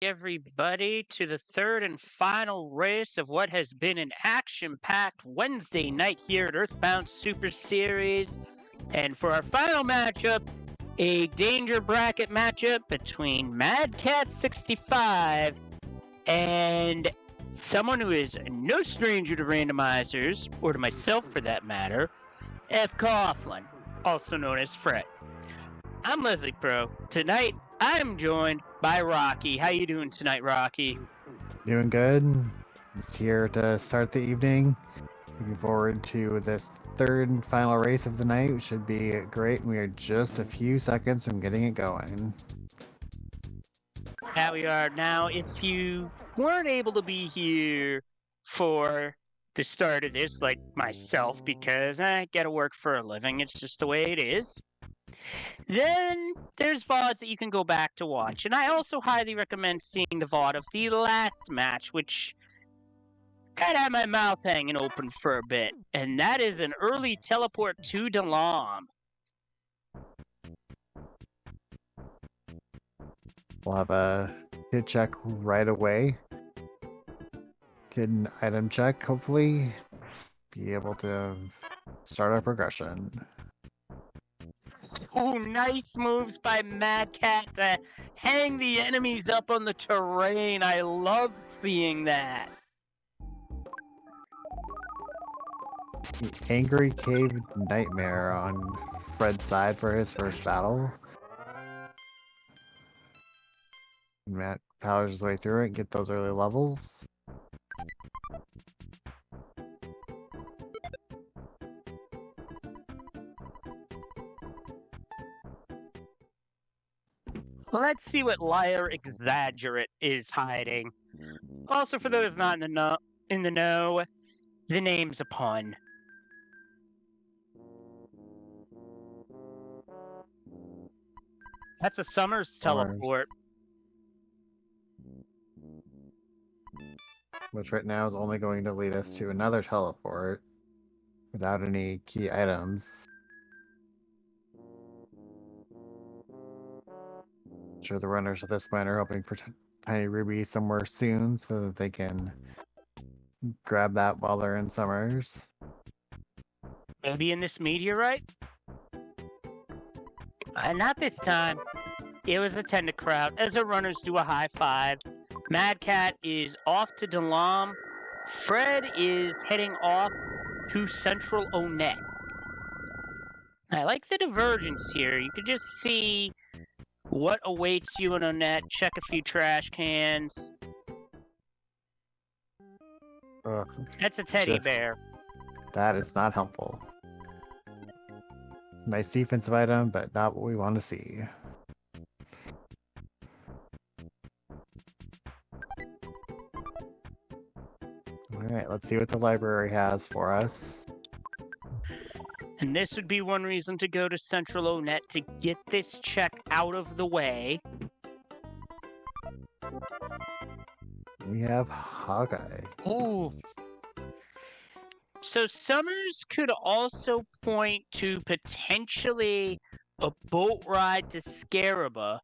Everybody to the third and final race of what has been an action-packed Wednesday night here at Earthbound Super Series. And for our final matchup, a danger bracket matchup between Mad Cat 65 and someone who is no stranger to randomizers, or to myself for that matter, fcoughlin, also known as Fred. I'm Leslie Pro. Tonight, I'm joined by Rocky. How you doing tonight, Rocky? Doing good. Just here to start the evening. Looking forward to this third and final race of the night, which should be great. We are just a few seconds from getting it going. How we are now. If you weren't able to be here for the start of this, like myself, because I gotta work for a living, it's just the way it is, then there's VODs that you can go back to watch. And I also highly recommend seeing the VOD of the last match, which kind of had my mouth hanging open for a bit. And that is an early teleport to Dalam. We'll have a hit check right away. Get an item check, hopefully. Be able to start our progression. Oh, nice moves by Mad Cat to hang the enemies up on the terrain. I love seeing that. The Angry Cave Nightmare on Fred's side for his first battle. Matt powers his way through it, get those early levels. Let's see what Liar Exaggerate is hiding. Also, for those not in the know, the name's a pun. That's a Summers teleport. Which right now is only going to lead us to another teleport without any key items. I'm sure the runners at this point are hoping for Tiny Ruby somewhere soon so that they can grab that while they're in Summers. Maybe in this meteorite? Not this time. It was a tender crowd as the runners do a high five. Mad Cat is off to Dalam. Fred is heading off to Central Onet. I like the divergence here. You could just see what awaits you in Onet. Check a few trash cans. That's a teddy bear. That is not helpful. Nice defensive item, but not what we want to see. Alright, let's see what the library has for us. And this would be one reason to go to Central Onet to get this check out of the way. We have Hawkeye. Ooh. So Summers could also point to potentially a boat ride to Scaraba,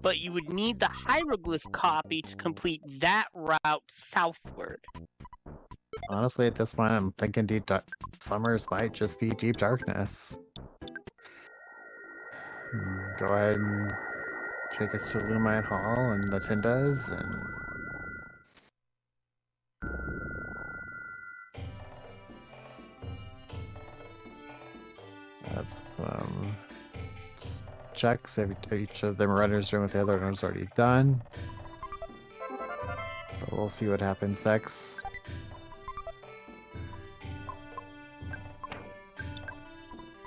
but you would need the hieroglyph copy to complete that route southward. Honestly, at this point, I'm thinking Summers might just be Deep Darkness. Go ahead and take us to Lumine Hall and the Tindas, and that's checks. Each of them runners doing what the other runner's already done. But we'll see what happens next.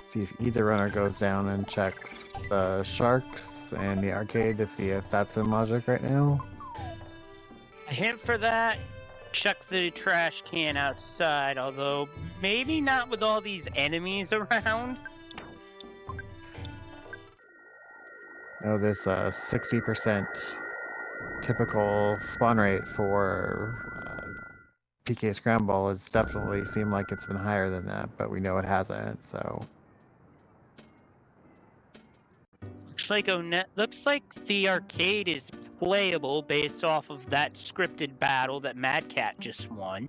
See if either runner goes down and checks the sharks and the arcade to see if that's in logic right now. A hint for that, check the trash can outside, although maybe not with all these enemies around. No, this 60% typical spawn rate for PK Scramble has definitely seemed like it's been higher than that, but we know it hasn't, so... Looks like looks like the arcade is playable based off of that scripted battle that Mad Cat just won.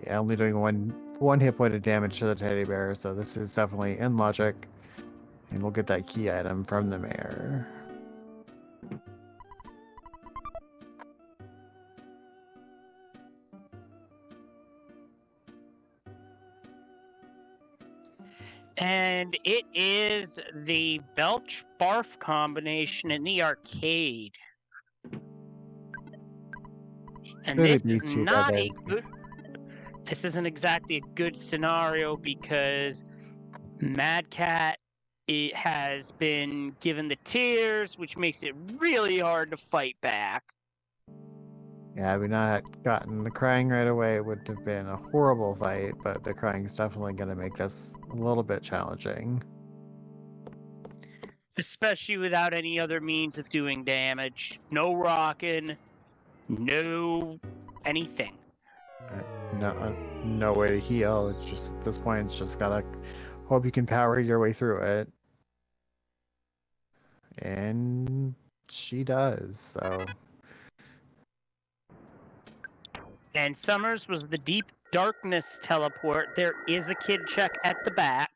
Yeah, only doing one hit point of damage to the teddy bear, so this is definitely in logic. And we'll get that key item from the mayor. And it is the Belch Barf combination in the arcade. And this is not a good... This isn't exactly a good scenario because Mad Cat has been given the tears, which makes it really hard to fight back. Yeah, had we not gotten the crying right away, it would have been a horrible fight, but the crying is definitely going to make this a little bit challenging. Especially without any other means of doing damage. No rocking, no anything. No way to heal. It's just, at this point, it's just gotta hope you can power your way through it. And she does, so... And Summers was the Deep Darkness teleport. There is a kid check at the back.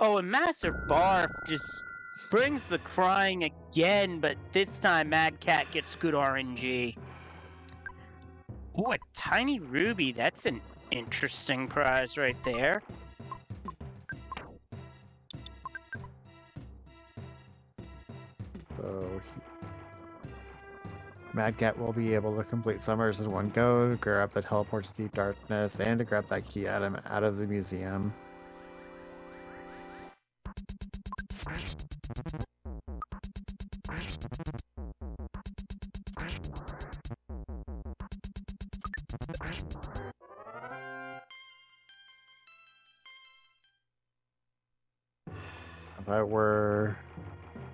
Oh, and Master Barf just brings the crying again, but this time Mad Cat gets good RNG. Ooh, a tiny ruby. That's an interesting prize right there. So Mad Cat will be able to complete Summers in one go, to grab the teleport to Deep Darkness, and to grab that key item out of the museum. If I were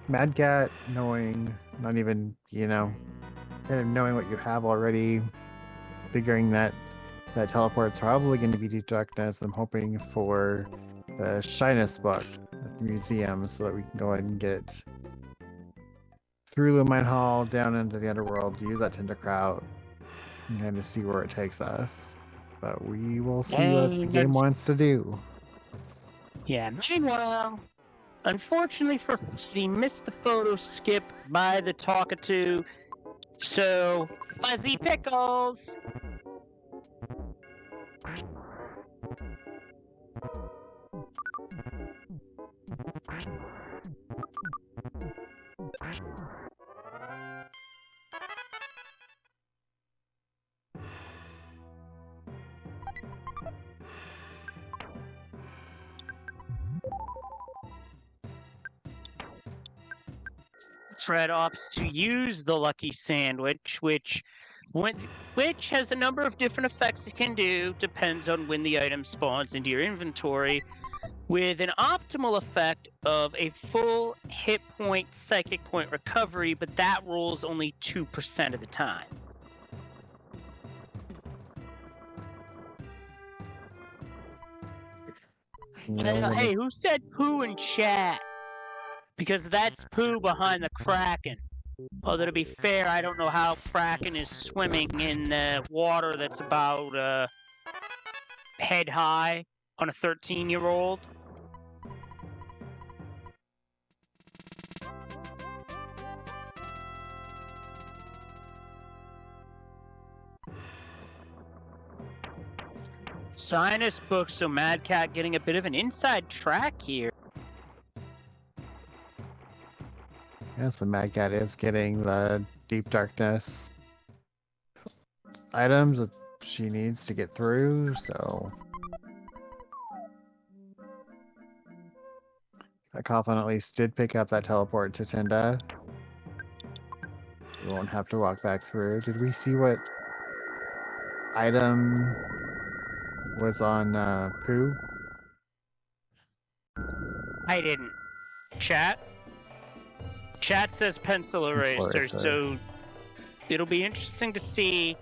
Mad Cat, knowing, not even, kind of knowing what you have already, figuring that teleport's probably going to be Deep Darkness, I'm hoping for the Shyness book at the museum so that we can go ahead and get through Lumine Hall, down into the underworld, use that Tinderkraut, and kind of see where it takes us. But we will see what the game wants to do. Yeah, meanwhile, unfortunately for he missed the photo skip by the Talkatoo, so Fuzzy Pickles! Fred opts to use the Lucky Sandwich, which has a number of different effects it can do, depends on when the item spawns into your inventory, with an optimal effect of a full hit point, psychic point recovery, but that rolls only 2% of the time. Hey, who said poo in chat? Because that's poo behind the Kraken. Although to be fair, I don't know how Kraken is swimming in water that's about head high on a 13-year-old. Sinus book, so Mad Cat getting a bit of an inside track here. Yeah, so Mad Cat is getting the Deep Darkness items that she needs to get through, so... That Coughlin at least did pick up that teleport to Tinda. We won't have to walk back through. Did we see what item was on Pooh? I didn't. Chat says pencil eraser, so it'll be interesting to see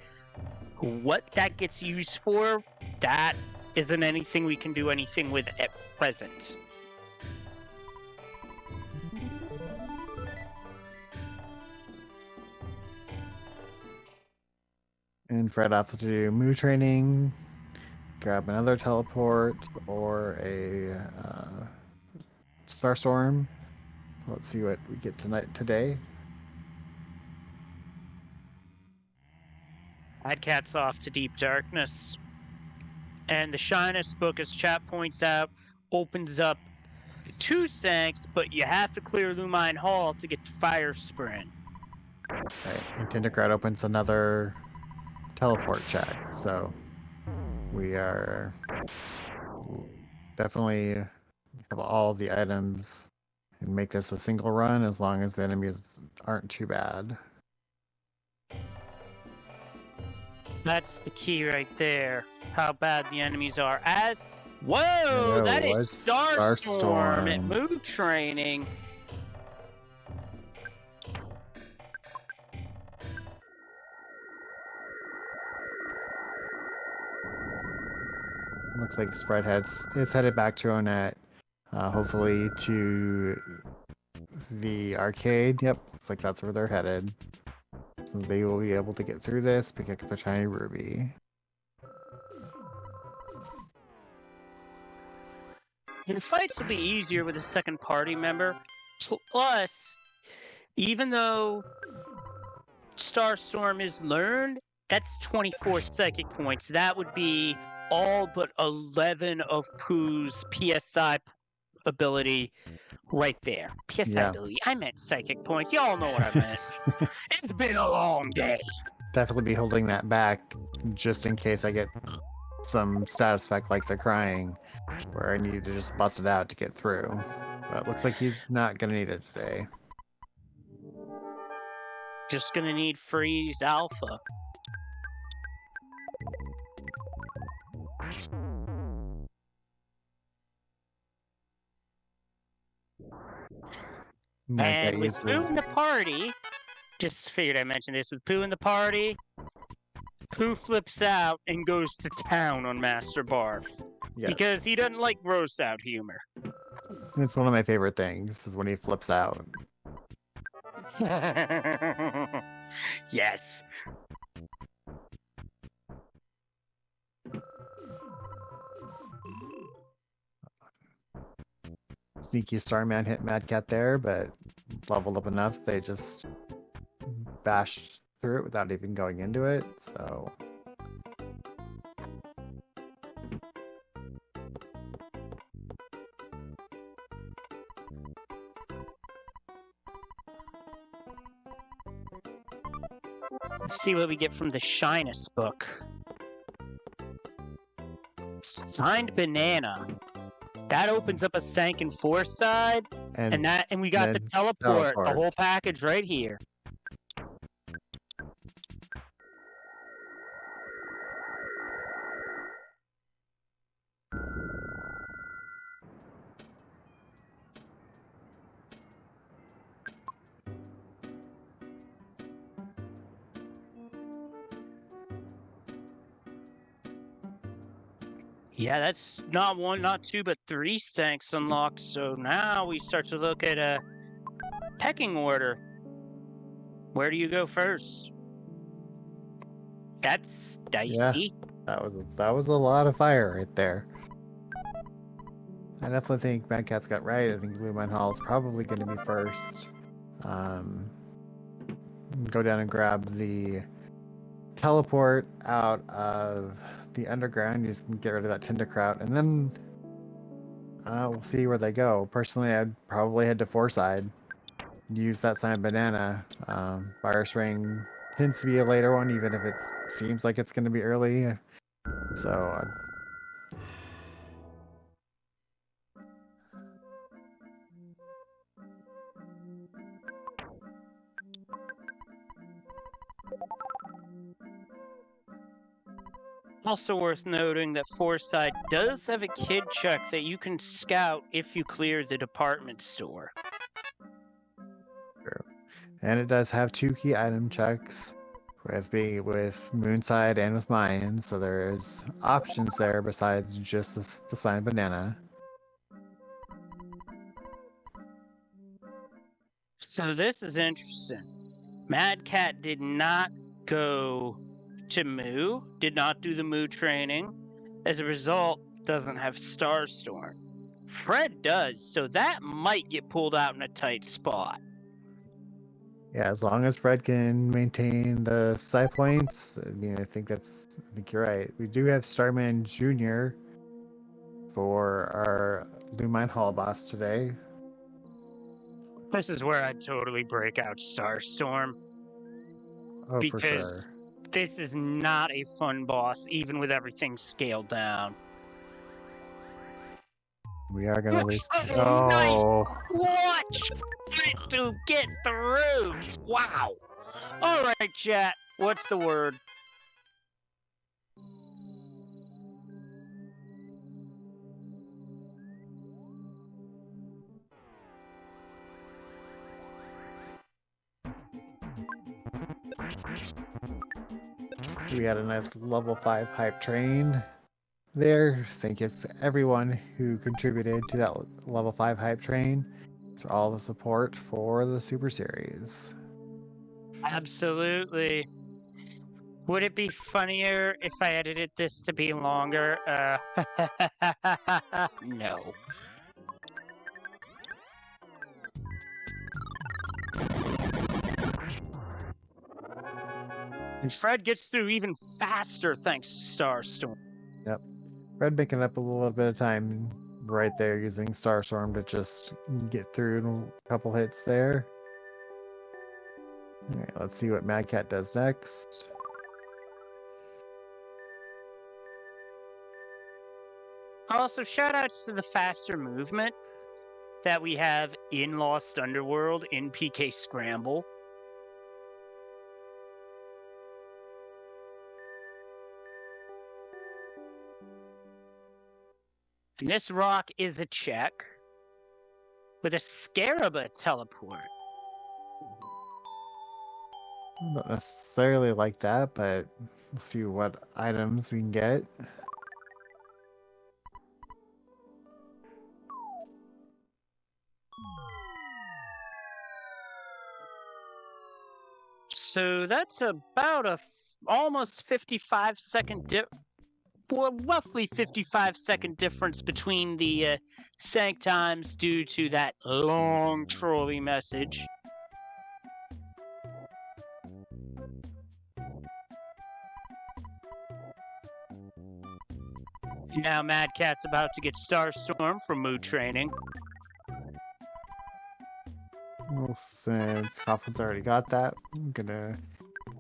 what that gets used for. That isn't anything we can do anything with at present. And Fred off to do Moo training, grab another teleport or a Starstorm. Let's see what we get today. Mad Cat's off to Deep Darkness. And the Shyness book, as chat points out, opens up 2 Sanks, but you have to clear Lumine Hall to get to Fire Sprint. Right. And Tindercrowd opens another teleport check. So we are definitely have all the items and make this a single run as long as the enemies aren't too bad. That's the key right there. How bad the enemies are. Whoa, that is Starstorm at Moo training. Looks like Fred is headed back to Onett, hopefully to the arcade. Yep, looks like that's where they're headed. So they will be able to get through this, pick up the shiny ruby. And fights will be easier with a second party member. Plus, even though Starstorm is learned, that's 24 psychic points. That would be all but 11 of Pooh's PSI ability right there. PSI ability. I meant psychic points. Y'all know what I meant. It's been a long day. Definitely be holding that back just in case I get some status effect like they're crying, where I need to just bust it out to get through. But it looks like he's not going to need it today. Just going to need Freeze Alpha. And with Pooh in the party, just figured I mentioned this, with Pooh in the party, Pooh flips out and goes to town on Master Barf. Yes. Because he doesn't like gross out humor. It's one of my favorite things, is when he flips out. Yes. Sneaky Starman hit Mad Cat there, but leveled up enough, they just bashed through it without even going into it, so... Let's see what we get from the Shyness book. Signed Banana. That opens up a Sank and 4 side, and we got the teleport, the whole package right here. Yeah, that's not 1, not 2, but 3 Sanks unlocked. So now we start to look at a pecking order. Where do you go first? That's dicey. Yeah, that was a lot of fire right there. I definitely think Mad Cat's got right. I think Lumine Hall is probably going to be first. Go down and grab the teleport out of the underground. You just can get rid of that Tindercrowd, and then we'll see where they go. Personally, I'd probably head to 4 side. Use that Signed Banana. Fire Spring tends to be a later one, even if it seems like it's going to be early. So Also worth noting that 4 side does have a kid check that you can scout if you clear the department store. True. And it does have 2 key item checks. Whereas being with Moonside and with Mayans, so there's options there besides just the Slime Banana. So this is interesting. Mad Cat did not go to Moo, did not do the Moo training. As a result, doesn't have Starstorm. Fred does, so that might get pulled out in a tight spot. Yeah, as long as Fred can maintain the side points, I mean, I think you're right. We do have Starman Jr. for our Lumine Hall boss today. This is where I'd totally break out Starstorm. Oh, because for sure. this is not a fun boss, even with everything scaled down. We are gonna lose. Oh, nice Oh, clutch to get through. Wow. All right, chat. What's the word? we had a nice level 5 hype train there. Thank you to everyone who contributed to that level 5 hype train. For all the support for the Super Series. Absolutely. Would it be funnier if I edited this to be longer? No. And Fred gets through even faster thanks to Starstorm. Yep. Fred making up a little bit of time right there using Starstorm to just get through in a couple hits there. Alright, let's see what Mad Cat does next. Also, shoutouts to the faster movement that we have in Lost Underworld in PK Scramble. And this rock is a check with a Scaraba teleport. I don't necessarily like that, but we'll see what items we can get. So that's about a almost 55-second roughly 55-second difference between the sync times due to that long trolley message. Now Mad Cat's about to get Starstorm from Moo training. Well, since Coffin's already got that, I'm gonna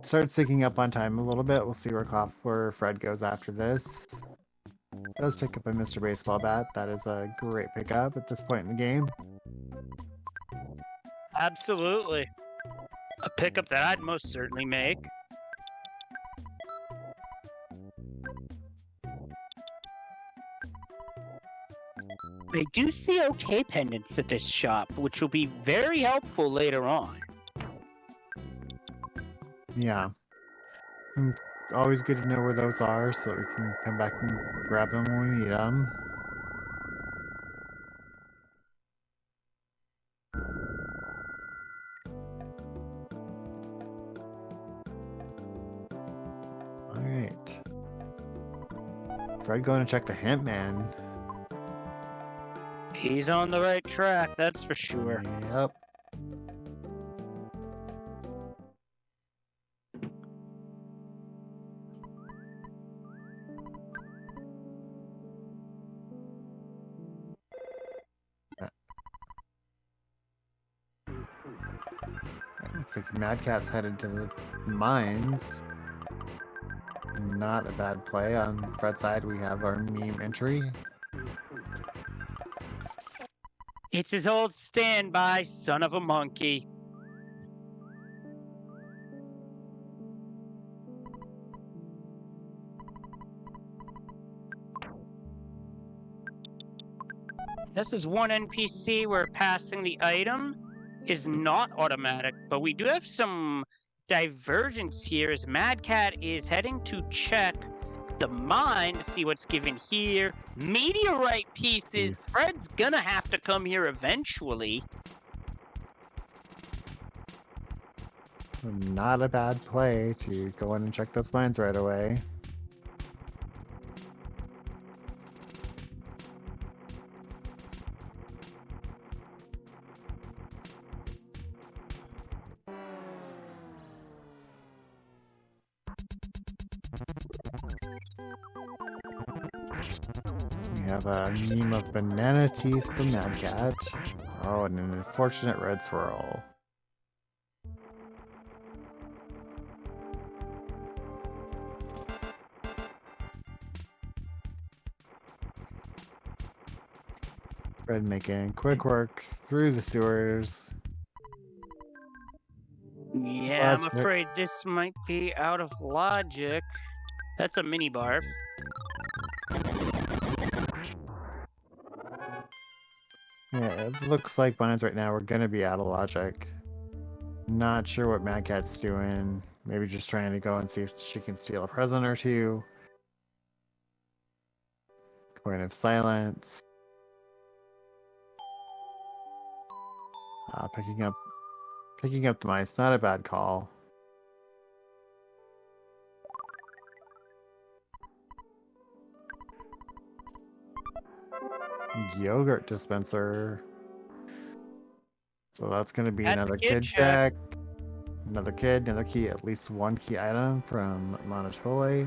start syncing up on time a little bit. We'll see where Fred goes after this. Does pick up a Mr. Baseball bat. That is a great pickup at this point in the game. Absolutely. A pickup that I'd most certainly make. I do see OK pendants at this shop, which will be very helpful later on. Yeah. Always good to know where those are so that we can come back and grab them when we need them. Alright. Fred going to check the Hemp Man. He's on the right track, that's for sure. Yep. Looks like Mad Cat's headed to the mines. Not a bad play. On Fred's side, we have our meme entry. It's his old standby, son of a monkey. This is one NPC where passing the item is not automatic, but we do have some divergence here as Mad Cat is heading to check the mine to see what's given here. Meteorite pieces. Fred's gonna have to come here eventually. Not a bad play to go in and check those mines right away. We have a meme of banana teeth from Mad Cat. Oh, and an unfortunate red swirl. Fred making quick work through the sewers. Yeah, I'm Logic. afraid this might be out of logic. That's a mini barf. Yeah, it looks like mines right now are gonna be out of logic. Not sure what Mad Cat's doing. Maybe just trying to go and see if she can steal a present or two. Coin of silence. Picking up the mice. Not a bad call. Yogurt dispenser. So that's going to be That's another a kid kid check. Another kid, another key, at least one key item from Monotole.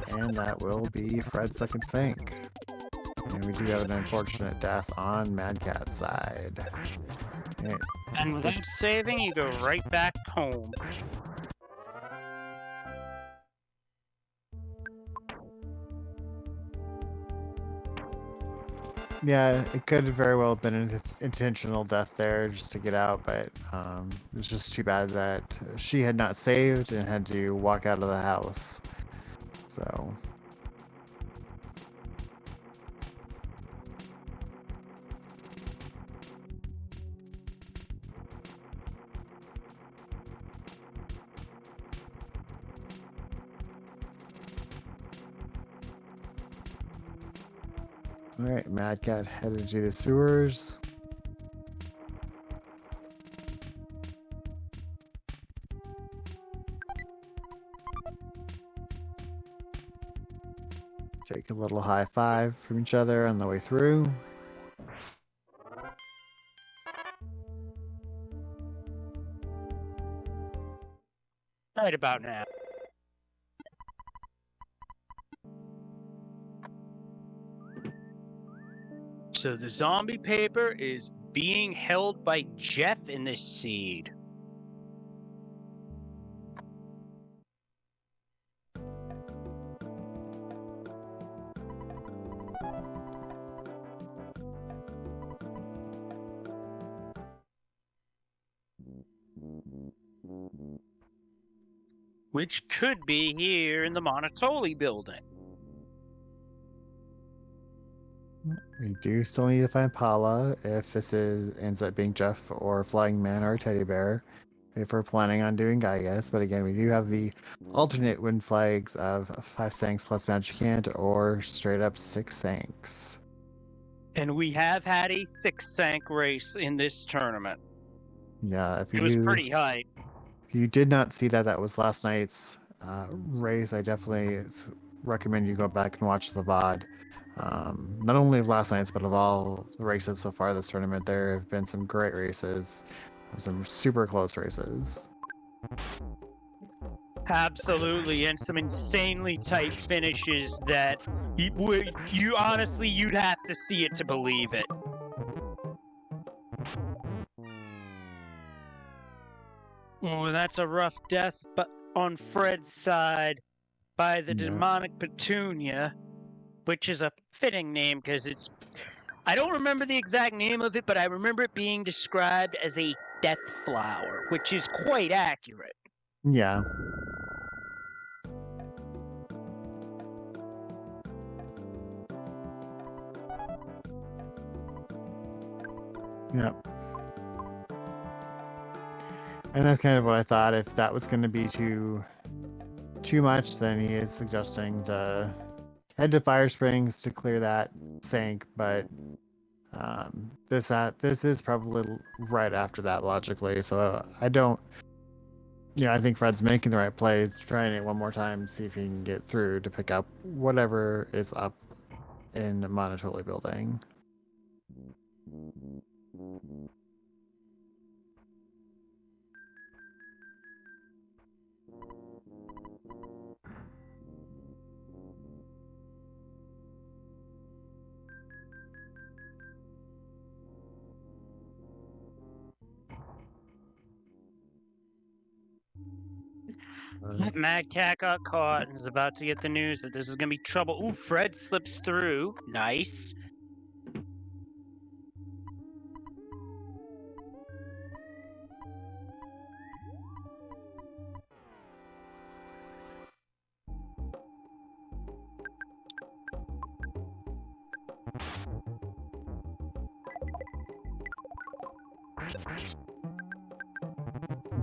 And that will be Fred's second sink. And we do have an unfortunate death on Mad Cat's side. Okay, And without saving, you go right back home. yeah, it could very well have been an intentional death there just to get out, but it's just too bad that she had not saved and had to walk out of the house. So... Alright, Mad Cat headed to the sewers. Take a little high five from each other on the way through. Right about now. So the zombie paper is being held by Jeff in this seed. Which could be here in the Monotole building. We do still need to find Paula if this ends up being Jeff or Flying Man or Teddy Bear. If we're planning on doing Gaius, but again, we do have the alternate win flags of 5 Sanks plus Magic Hand or straight up 6 Sanks. And we have had a 6 Sank race in this tournament. Yeah, it was pretty high. If you did not see that, that was last night's race. I definitely recommend you go back and watch the VOD. Not only of last night's, but of all the races so far this tournament. There have been some great races, some super close races. Absolutely, and some insanely tight finishes that you honestly, you'd have to see it to believe it. Oh, that's a rough death, but on Fred's side by the demonic Petunia, which is a fitting name because it's... I don't remember the exact name of it, but I remember it being described as a death flower, which is quite accurate. Yeah. Yep. And that's kind of what I thought. If that was going to be too much, then he is suggesting to head to Fire Springs to clear that sink. But this is probably right after that logically. So I don't. I think Fred's making the right plays, trying it one more time, see if he can get through to pick up whatever is up in Monotoli building. Mad Cat got caught and is about to get the news that this is going to be trouble. Ooh, Fred slips through. Nice.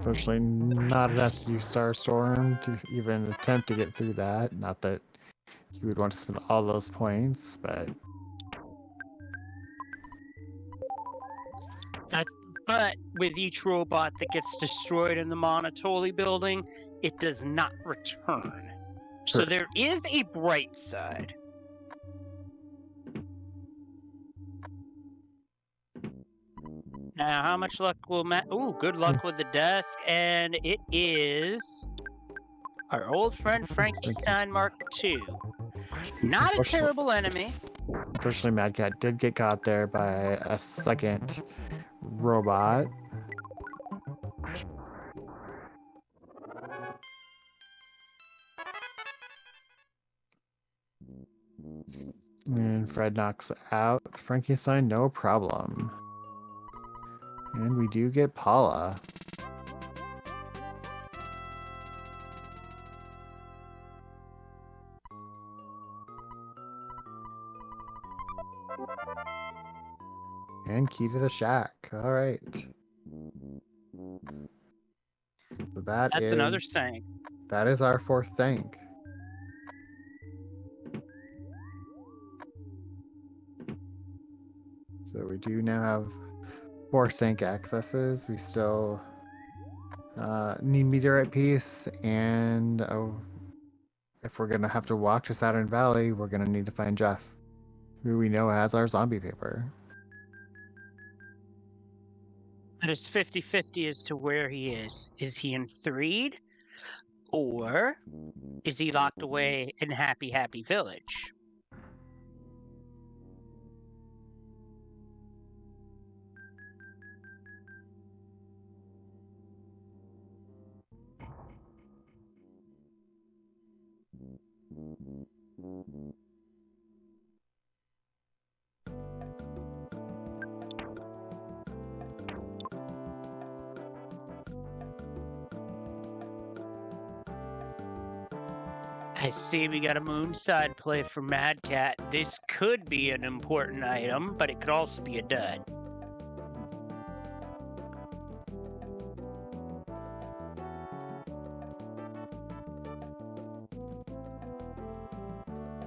Unfortunately, not enough to use Starstorm to even attempt to get through that. Not that you would want to spend all those points, but But with each robot that gets destroyed in the Monotoli building, it does not return. So Sure. there is a bright side. Now, how much luck will Matt? Ooh, good luck with the desk, and it is our old friend Frankenstein Mark II. Not a terrible enemy. Unfortunately, Mad Cat did get caught there by a second robot. And Fred knocks out Frankenstein, no problem. And we do get Paula. And key to the shack. All right. So That's another thing. That is our fourth tank. So we do now have 4 sink accesses. We still need meteorite piece, and if we're gonna have to walk to Saturn Valley, we're gonna need to find Jeff, who we know has our zombie paper. But it's 50-50 as to where he is. Is he in Threed? Or is he locked away in Happy Happy Village? I see we got a moonside play for Mad Cat. This could be an important item, but it could also be a dud.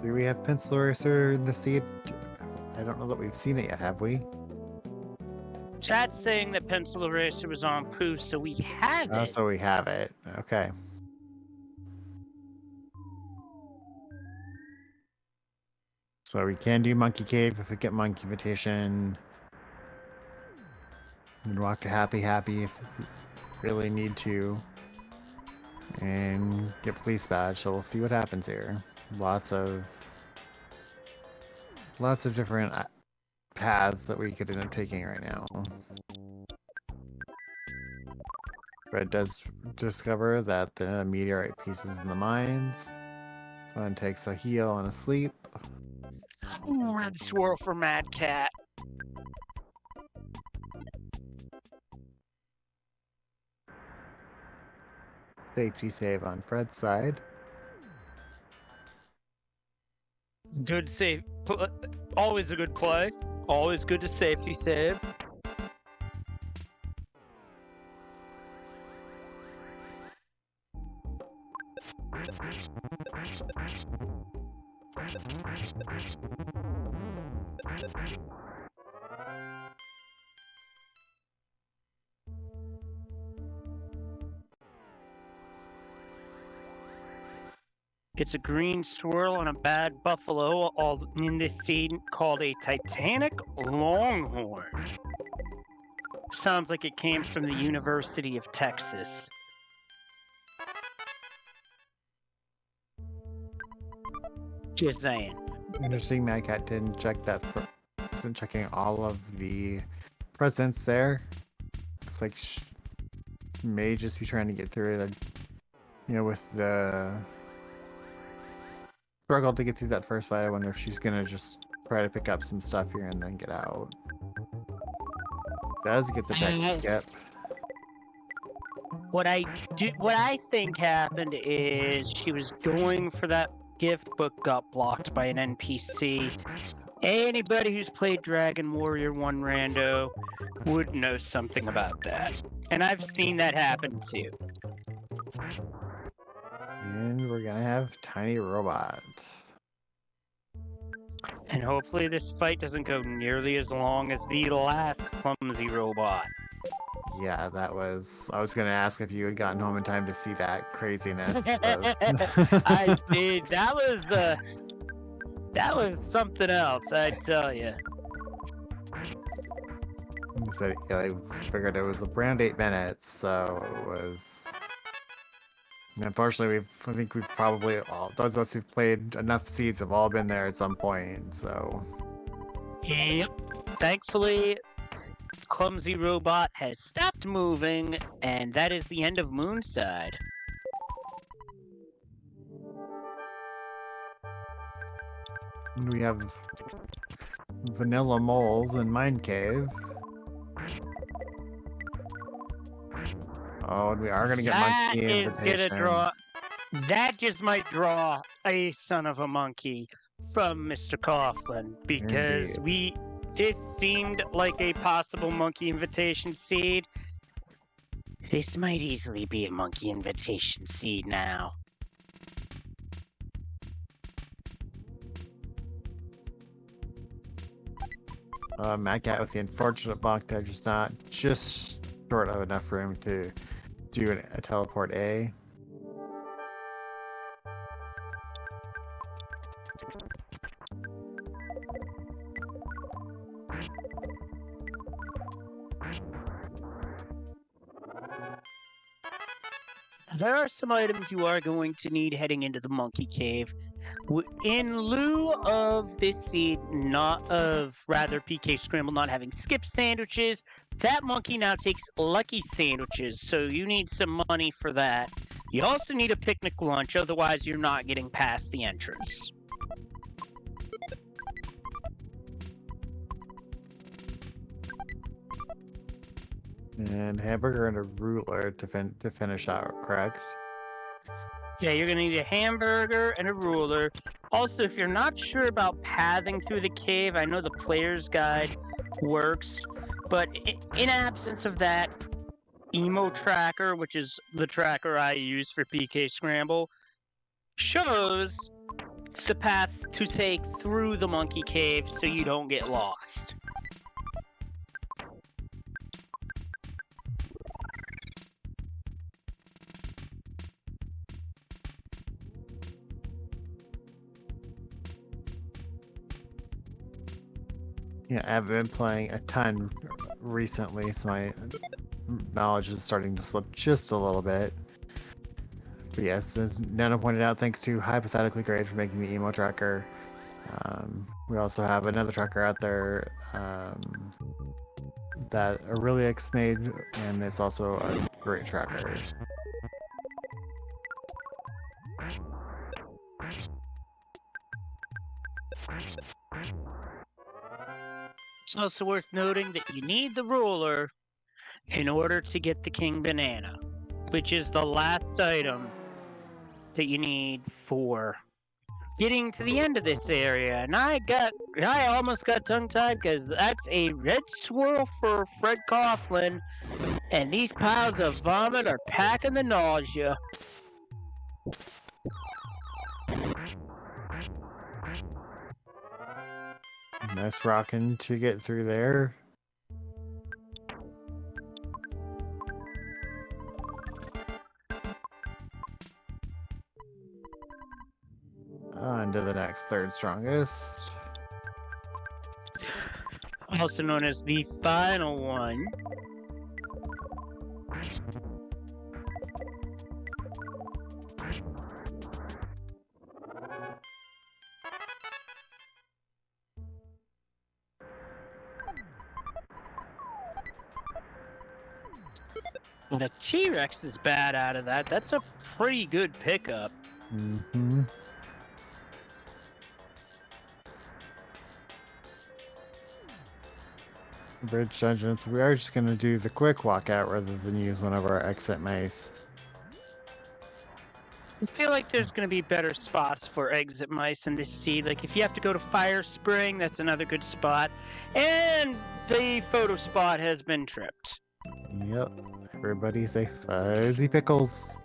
Do we have pencil eraser in the seat? I don't know that we've seen it yet, have we? Chat's saying that pencil eraser was on Pooh, so we have it. So we have it. Okay. So we can do Monkey Cave if we get Monkey Invitation. We can walk to Happy Happy if we really need to. And get Police Badge, so we'll see what happens here. Lots of different paths that we could end up taking right now. Fred does discover that the meteorite piece is in the mines. Fun takes a heal and a sleep. Red swirl for Mad Cat. Safety save on Fred's side. Good save. Always a good play. Always good to safety save. Gets a green swirl on a bad buffalo, all in this scene called a Titanic Longhorn. Sounds like it came from the University of Texas. Just saying. Interesting, Mad Cat didn't check that. Isn't checking all of the presidents there. Looks like she may just be trying to get through it. With the struggle to get through that first fight, I wonder if she's gonna just try to pick up some stuff here and then get out. Does get the tech skip. What I think happened is she was going for that gift book, got blocked by an NPC. Anybody who's played Dragon Warrior 1 Rando would know something about that. And I've seen that happen too. And we're gonna have tiny robots. And hopefully this fight doesn't go nearly as long as the last clumsy robot. Yeah, that was... I was gonna ask if you had gotten home in time to see that craziness. I did. That was something else, I tell you. So, yeah, I figured it was around 8 minutes, so it was... Unfortunately, I think we've probably all... Those of us who've played enough seeds have all been there at some point, so... Yep. Thankfully, clumsy robot has stopped moving, and that is the end of Moonside. We have Vanilla Moles and Mine Cave. Oh, and we are going to get Monkey Invitation. That just might draw a son of a monkey from Mr. Coughlin, because this seemed like a possible monkey invitation seed. This might easily be a monkey invitation seed now. Mad Cat with the unfortunate bunk there, just short of enough room to do a teleport A. There are some items you are going to need heading into the monkey cave. In lieu of this seed, PK Scramble not having skip sandwiches, that monkey now takes lucky sandwiches, so you need some money for that. You also need a picnic lunch, otherwise you're not getting past the entrance. And hamburger and a ruler to finish out, correct? Yeah, you're going to need a hamburger and a ruler. Also, if you're not sure about pathing through the cave, I know the player's guide works, but in absence of that, Emo Tracker, which is the tracker I use for PK Scramble, shows the path to take through the monkey cave so you don't get lost. Yeah, I haven't been playing a ton recently, so my knowledge is starting to slip just a little bit. But yes, as Nana pointed out, thanks to Hypothetically Great for making the emo tracker. We also have another tracker out there that Aureliax made, and it's also a great tracker. It's also worth noting that you need the ruler in order to get the King Banana, which is the last item that you need for getting to the end of this area. And I almost got tongue-tied because that's a red swirl for Fred Coughlin, and these piles of vomit are packing the nausea. Nice rocking to get through there. On to the next third strongest. Also known as the final one. And a T-Rex is bad out of that. That's a pretty good pickup. Mm-hmm. Bridge dungeons. We are just going to do the quick walkout rather than use one of our exit mice. I feel like there's going to be better spots for exit mice in this seed. Like if you have to go to Fire Spring, that's another good spot. And the photo spot has been tripped. Yep. Everybody say fuzzy pickles.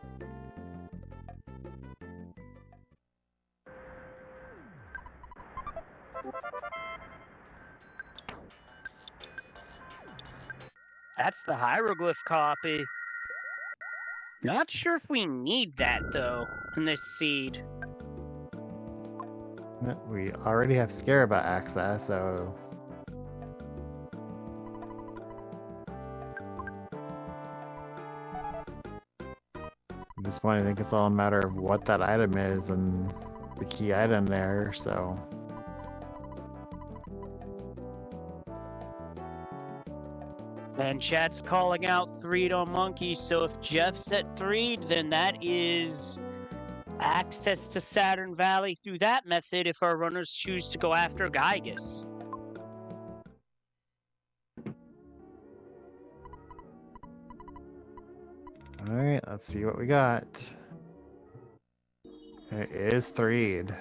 That's the hieroglyph copy. Not sure if we need that, though, in this seed. We already have Scarabot access, so... At this point, I think it's all a matter of what that item is and the key item there, so... And chat's calling out 3 on Monkey, so if Jeff's at 3, then that is access to Saturn Valley through that method if our runners choose to go after Gygus. Alright, let's see what we got. It is 3'd.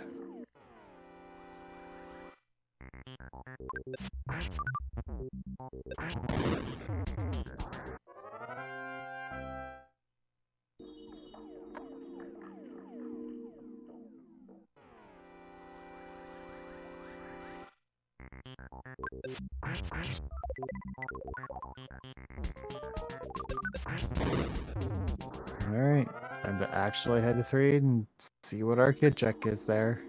Alright, time to actually head to 3 and see what our kid check is there.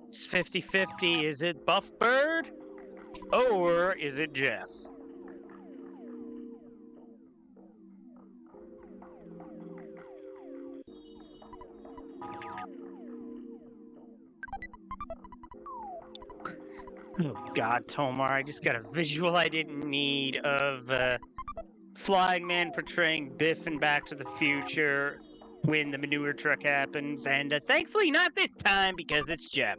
It's 50-50. Is it Buff Bird or is it Jeff? Oh God, Tomar, I just got a visual I didn't need of Flying Man portraying Biff in Back to the Future when the manure truck happens, and thankfully not this time because it's Jeff.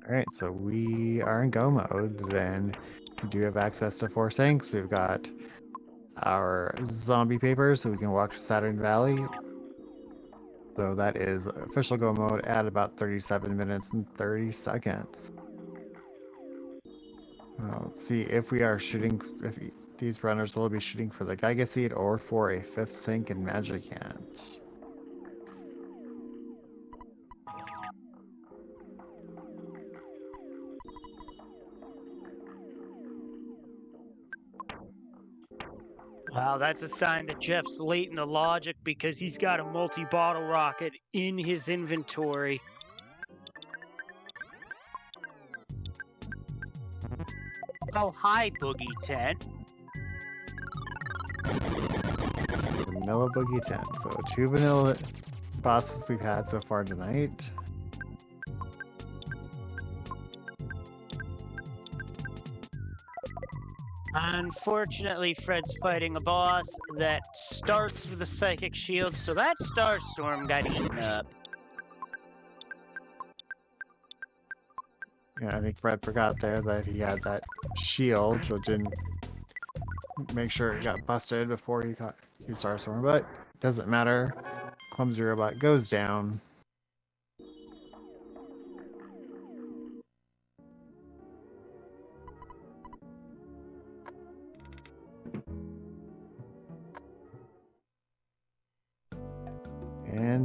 Alright, so we are in go mode. Then we do have access to 4 sinks. We've got our zombie papers, so we can walk to Saturn Valley. So that is official go mode at about 37 minutes and 30 seconds. Let's see if we are shooting, if these runners will be shooting for the Giga Seed or for a 5th sink in Magic Ant. Wow, that's a sign that Jeff's late in the logic because he's got a multi-bottle rocket in his inventory. Oh, hi, Boogie Tent. Vanilla Boogie 10. So 2 vanilla bosses we've had so far tonight. Unfortunately, Fred's fighting a boss that starts with a psychic shield, so that Starstorm got eaten up. Yeah, I think Fred forgot there that he had that shield, so didn't make sure it got busted before he got Starstorm, but it doesn't matter. Clumsy Robot goes down.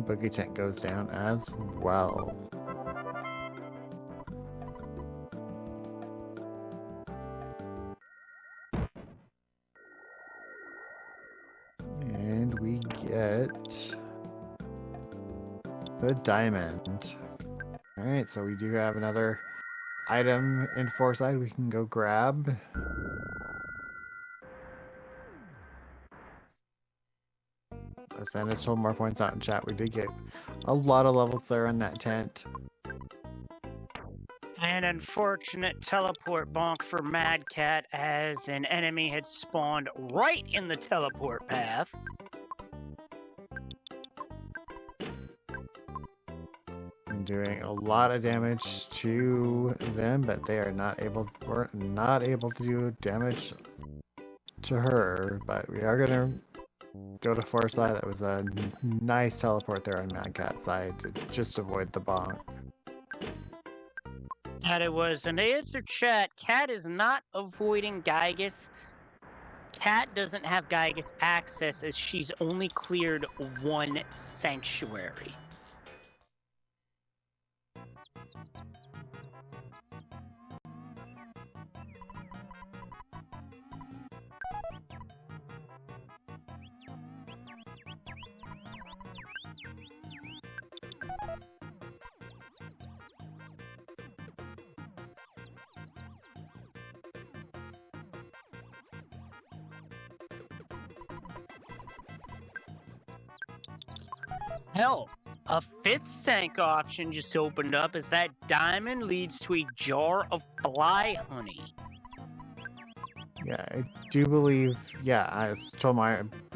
and Boogie Tent goes down as well. And we get the diamond. Alright, so we do have another item in Foresight we can go grab. Sandus told more points out in chat. We did get a lot of levels there in that tent. An unfortunate teleport bonk for Mad Cat as an enemy had spawned right in the teleport path. And doing a lot of damage to them, but they are not able to do damage to her. But we are gonna go to Foresight. That was a nice teleport there on Mad Cat's side to just avoid the bonk. That it was. And to answer chat, Cat is not avoiding Gygus. Cat doesn't have Gygus access as she's only cleared one sanctuary. Hell, a fifth sank option just opened up as that diamond leads to a jar of fly honey. Yeah, I do believe. Yeah, I told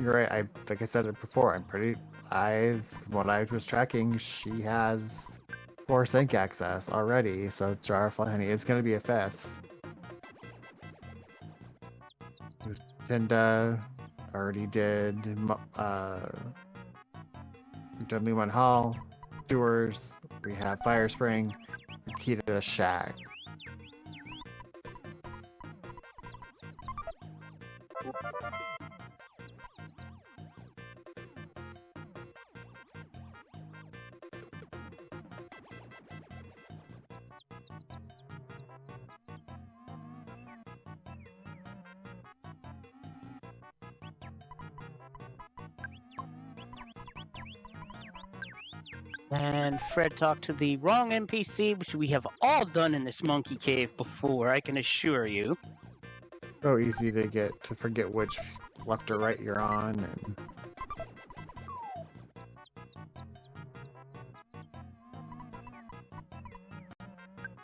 you're right. Like I said it before. What I was tracking, she has 4 sync access already. So jar of fly honey is going to be a fifth. Tinda already did. We've done Lumen Hall, Sewers. We have Fire Spring. Key to the Shack. And Fred talked to the wrong NPC, which we have all done in this monkey cave before, I can assure you. So easy to forget which left or right you're on.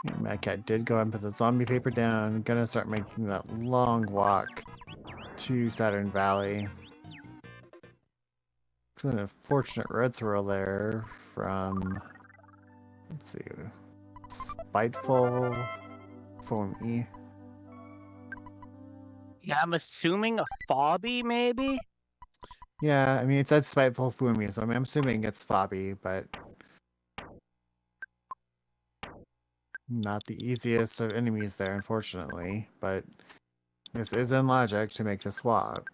And Mad Cat did go and put the zombie paper down. Gonna start making that long walk to Saturn Valley. It's an unfortunate red swirl there from, let's see, Spiteful Foamy. Yeah, I'm assuming a Fobby, maybe? Yeah, I mean, it says Spiteful Foamy, so I'm assuming it's Fobby, but not the easiest of enemies there, unfortunately. But this is in logic to make this walk.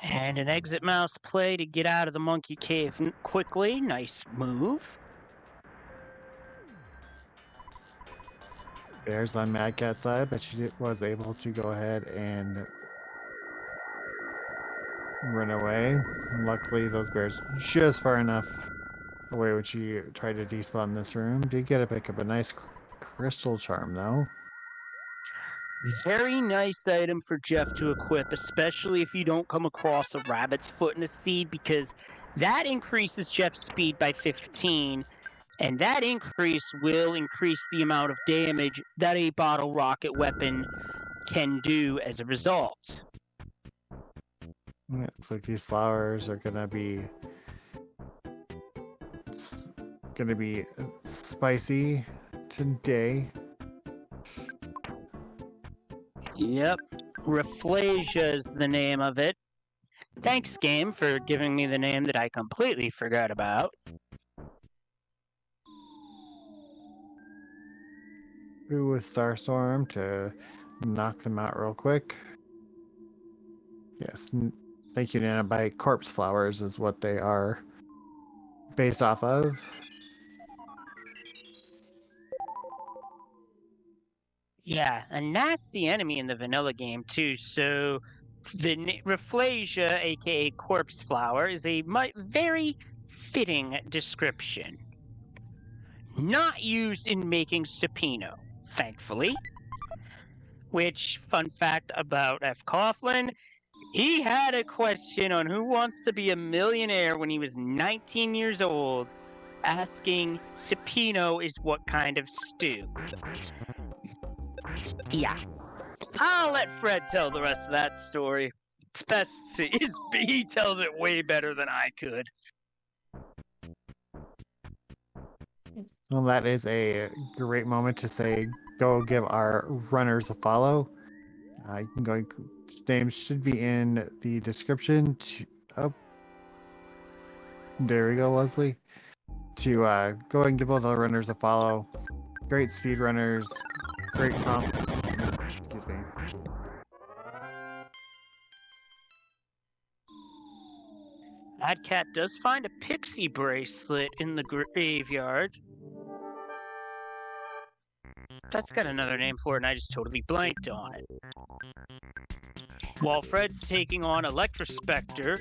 And an exit mouse play to get out of the monkey cave quickly. Nice move. Bears on Mad Cat's side, but she was able to go ahead and run away. Luckily, those bears just far enough away when she tried to despawn this room. Did get to pick up a nice crystal charm, though. Very nice item for Jeff to equip, especially if you don't come across a rabbit's foot in a seed, because that increases Jeff's speed by 15, and that increase will increase the amount of damage that a bottle rocket weapon can do as a result. It looks like these flowers are gonna be spicy today. Yep, Rafflesia is the name of it. Thanks, game, for giving me the name that I completely forgot about. with Starstorm to knock them out real quick. Yes, thank you, Nana. By corpse flowers is what they are based off of. Yeah, a nasty enemy in the vanilla game too. So the Rafflesia, aka corpse flower, is a very fitting description. Not used in making Supino, thankfully. Which, fun fact about fcoughlin, he had a question on Who Wants to Be a Millionaire when he was 19 years old, asking Supino is what kind of stew. Yeah. I'll let Fred tell the rest of that story. It's best to see. He tells it way better than I could. Well, that is a great moment to say, go give our runners a follow. You can go. Names should be in the description. Oh, there we go, Leslie. To go and give both the runners a follow. Great speed runners. Great comp. Excuse me. Mad Cat does find a pixie bracelet in the graveyard. That's got another name for it, and I just totally blanked on it. While Fred's taking on Electrospectre.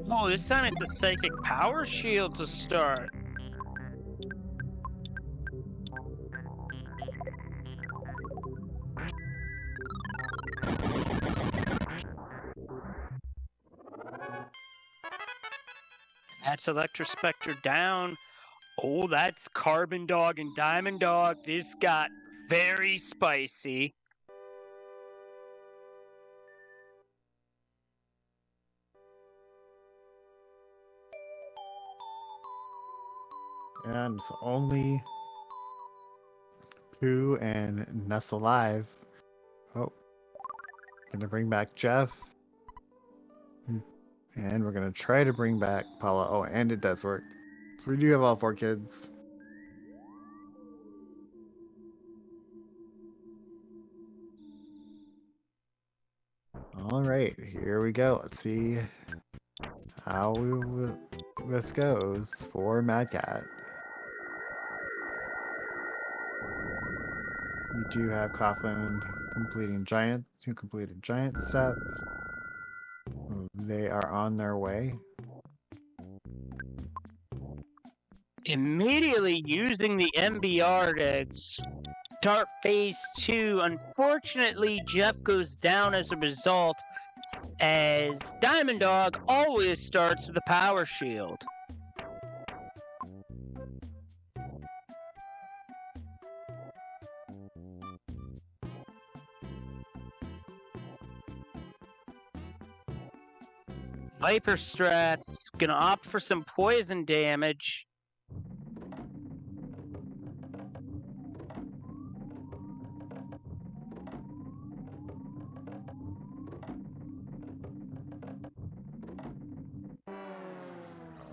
Oh, this time it's a Psychic Power Shield to start. That's Electrospectre down. Oh, that's Carbon Dog and Diamond Dog. This got very spicy. And it's only Pooh and Ness alive. Oh, gonna bring back Jeff. And we're gonna try to bring back Paula. Oh, and it does work. So we do have all 4 kids. All right, here we go. Let's see how this goes for Mad Cat. We do have Coughlin who completed Giant Step. They are on their way. Immediately using the MBR to start phase 2. Unfortunately, Jeff goes down as a result, as Diamond Dog always starts with a Power Shield. Viper Strat's gonna opt for some poison damage.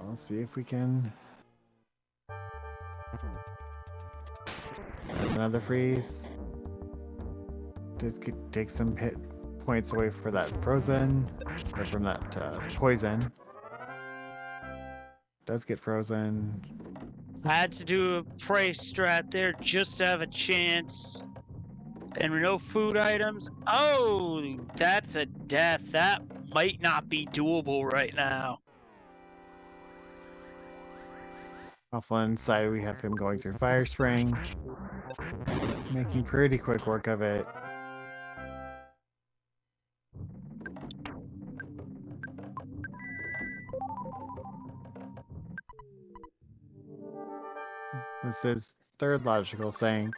I'll see if we can. That's another freeze. Just take some hit points away for that frozen, or from that poison. Does get frozen. I had to do a prey strat there just to have a chance. And no food items. Oh, that's a death. That might not be doable right now. Off one side, we have him going through Fire Spring, making pretty quick work of it. This is third logical sync,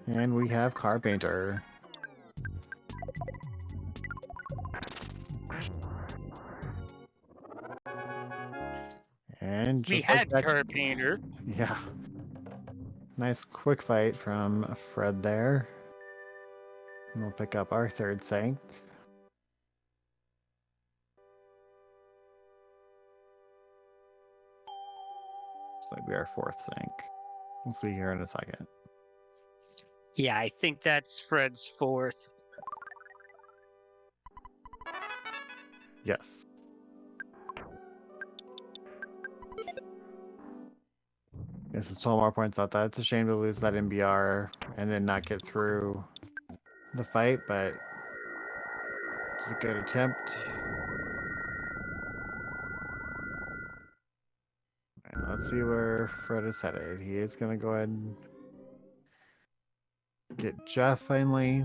and we have Carpainter. And And we just like had that, Carpainter. yeah. Nice quick fight from Fred there. And we'll pick up our third sink. This might be our fourth sink. We'll see here in a second. Yeah, I think that's Fred's fourth. Yes. Yes, as Tolmar points out that it's a shame to lose that MBR and then not get through the fight, but it's a good attempt. And let's see where Fred is headed. He is going to go ahead and get Jeff finally.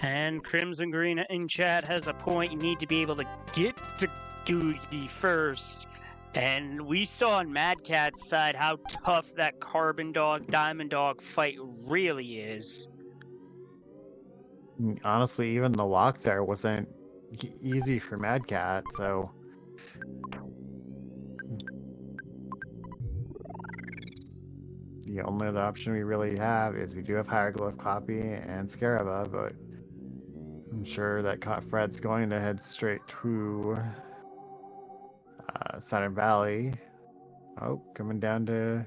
And Crimson Green in chat has a point. You need to be able to get to Googie first. And we saw on Mad Cat's side how tough that Carbon Dog, Diamond Dog fight really is. Honestly, even the walk there wasn't easy for Mad Cat, so the only other option we really have is we do have Hieroglyph Copy and Scaraba, but I'm sure that Fred's going to head straight to Saturn Valley. Oh, coming down to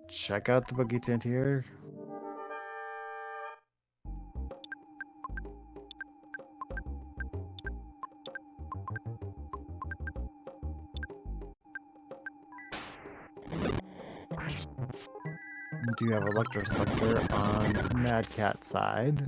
check out the boogie tent here. We do have Electroselector on Mad Cat's side.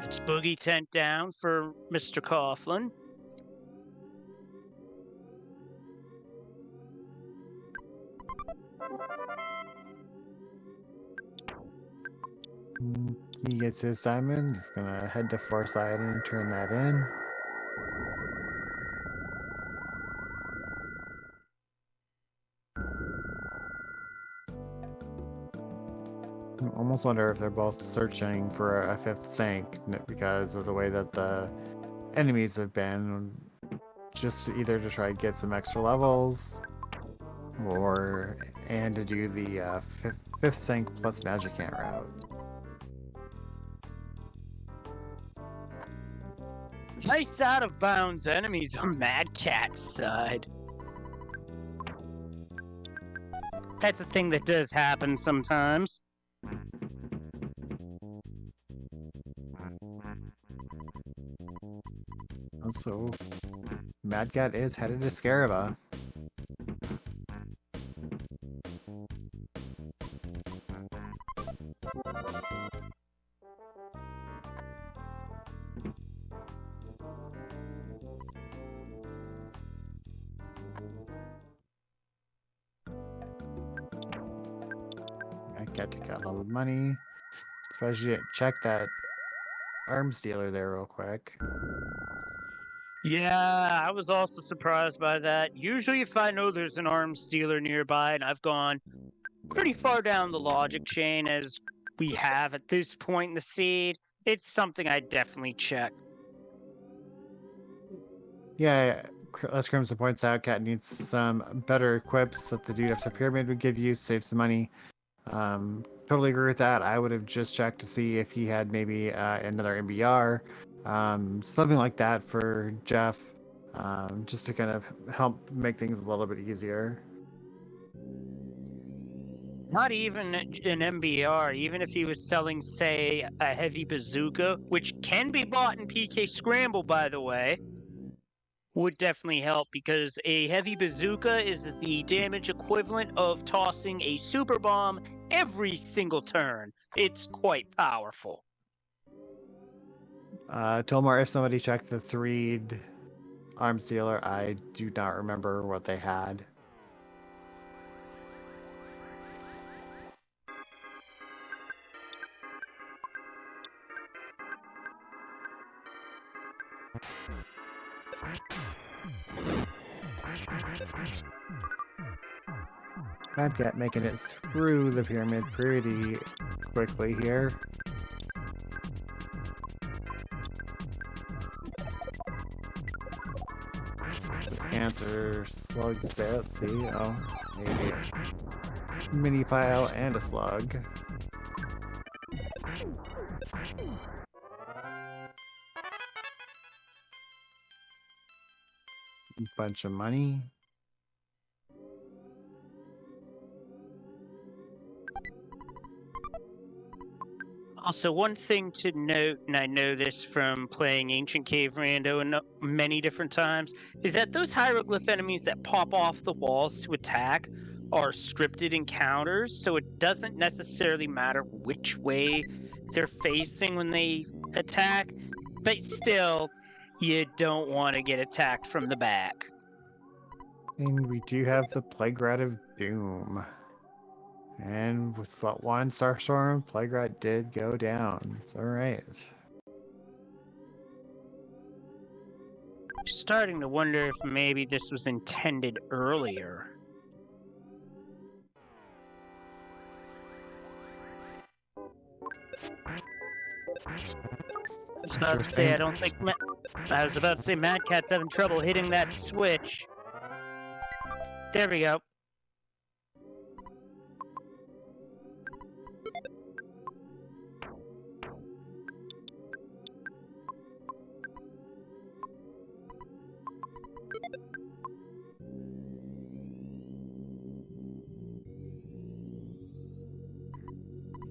It's Boogie Tent down for Mr. Coughlin. He gets his diamond. He's gonna head to Foresight and turn that in. I almost wonder if they're both searching for a fifth sink because of the way that the enemies have been, just either to try to get some extra levels and to do the fifth sink plus magic ant route. Nice out of bounds enemies on Mad Cat's side. That's a thing that does happen sometimes. Also, Mad Cat is headed to Scaraba. Mad Cat took out all the money. Surprised you didn't check that arms dealer there real quick. Yeah, I was also surprised by that. Usually if I know there's an arms dealer nearby and I've gone pretty far down the logic chain as we have at this point in the seed, it's something I definitely check. Yeah, as Crimson points out, Cat needs some better equips that the dude after Pyramid would give you, save some money. Totally agree with that. I would have just checked to see if he had maybe another MBR, something like that for Jeff, just to kind of help make things a little bit easier. Not even an MBR, even if he was selling, say, a heavy bazooka, which can be bought in PK Scramble, by the way. would definitely help because a heavy bazooka is the damage equivalent of tossing a super bomb every single turn. It's quite powerful. Tomar, if somebody checked the 3'd arms dealer, I do not remember what they had. Not yet making it through the pyramid pretty quickly here. Answer slugs there. Let's see. Oh, maybe a mini pile and a slug. Bunch of money. Also, one thing to note, and I know this from playing Ancient Cave Rando many different times, is that those hieroglyph enemies that pop off the walls to attack are scripted encounters, so it doesn't necessarily matter which way they're facing when they attack, but still, you don't want to get attacked from the back. And we do have the Plague Rat of Doom. And with that one Starstorm, Plague Rat did go down. It's alright. Starting to wonder if maybe this was intended earlier. I was about to say, I was about to say Mad Cat's having trouble hitting that switch. There we go.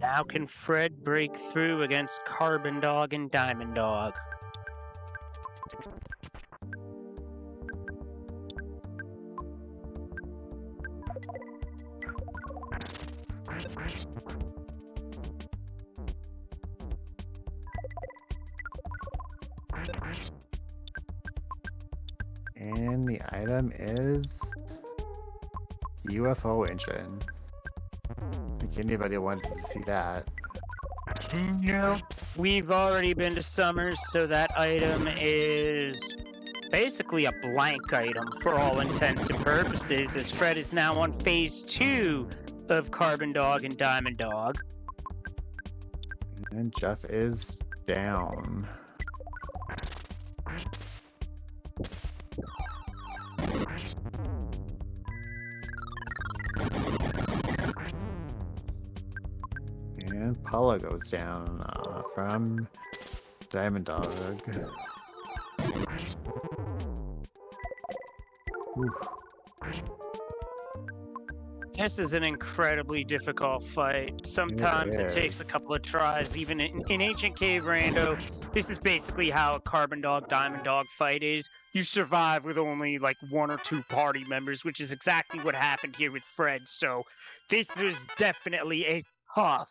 Now can Fred break through against Carbon Dog and Diamond Dog? And the item is UFO engine. I think anybody wanted to see that. No. We've already been to Summers, so that item is basically a blank item for all intents and purposes, as Fred is now on phase 2 of Carbon Dog and Diamond Dog. And Jeff is down. And Paula goes down from Diamond Dog. Ooh. This is an incredibly difficult fight. Sometimes it takes a couple of tries. Even in Ancient Cave Rando, this is basically how a Carbon Dog, Diamond Dog fight is. You survive with only like 1 or 2 party members, which is exactly what happened here with Fred. So this is definitely a tough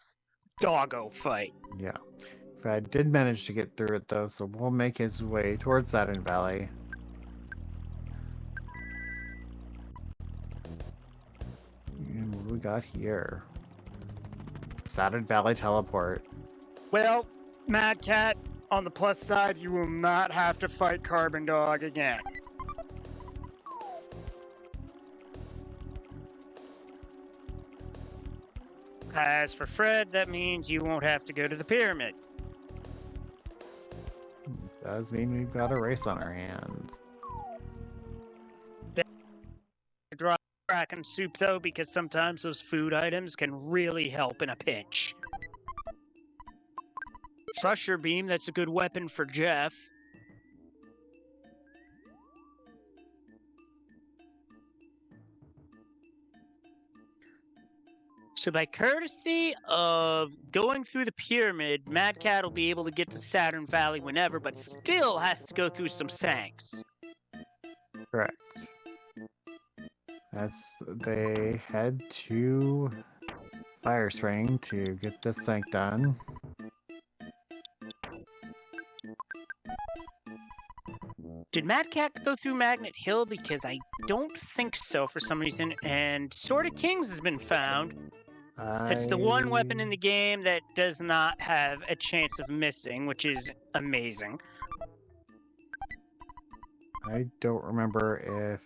doggo fight. Yeah. Fred did manage to get through it though, so we'll make his way towards Saturn Valley. And what do we got here? Saturn Valley teleport. Well, Mad Cat, on the plus side, you will not have to fight Carbon Dog again. As for Fred, that means you won't have to go to the pyramid. Does mean we've got a race on our hands. Dry Kraken soup, though, because sometimes those food items can really help in a pinch. Crusher Beam, that's a good weapon for Jeff. So by courtesy of going through the pyramid, Mad Cat will be able to get to Saturn Valley whenever, but still has to go through some sanks. Correct. As they head to Fire Spring to get this sink done. Did Mad Cat go through Magnet Hill? Because I don't think so for some reason. And Sword of Kings has been found. It's the one weapon in the game that does not have a chance of missing, which is amazing. I don't remember if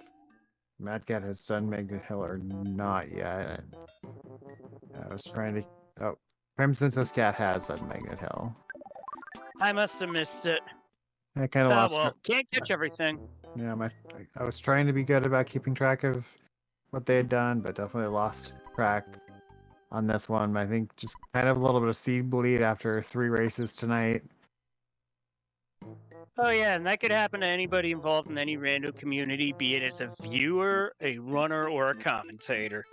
Mad Cat has done Magnet Hill or not yet. I was trying to. Oh, Crimson says Cat has done Magnet Hill. I must have missed it. I kind of Oh, lost. well, can't catch everything. Yeah, I was trying to be good about keeping track of what they had done, but definitely lost track on this one. I think just kind of a little bit of seed bleed after 3 races tonight. Oh, yeah, and that could happen to anybody involved in any random community, be it as a viewer, a runner, or a commentator.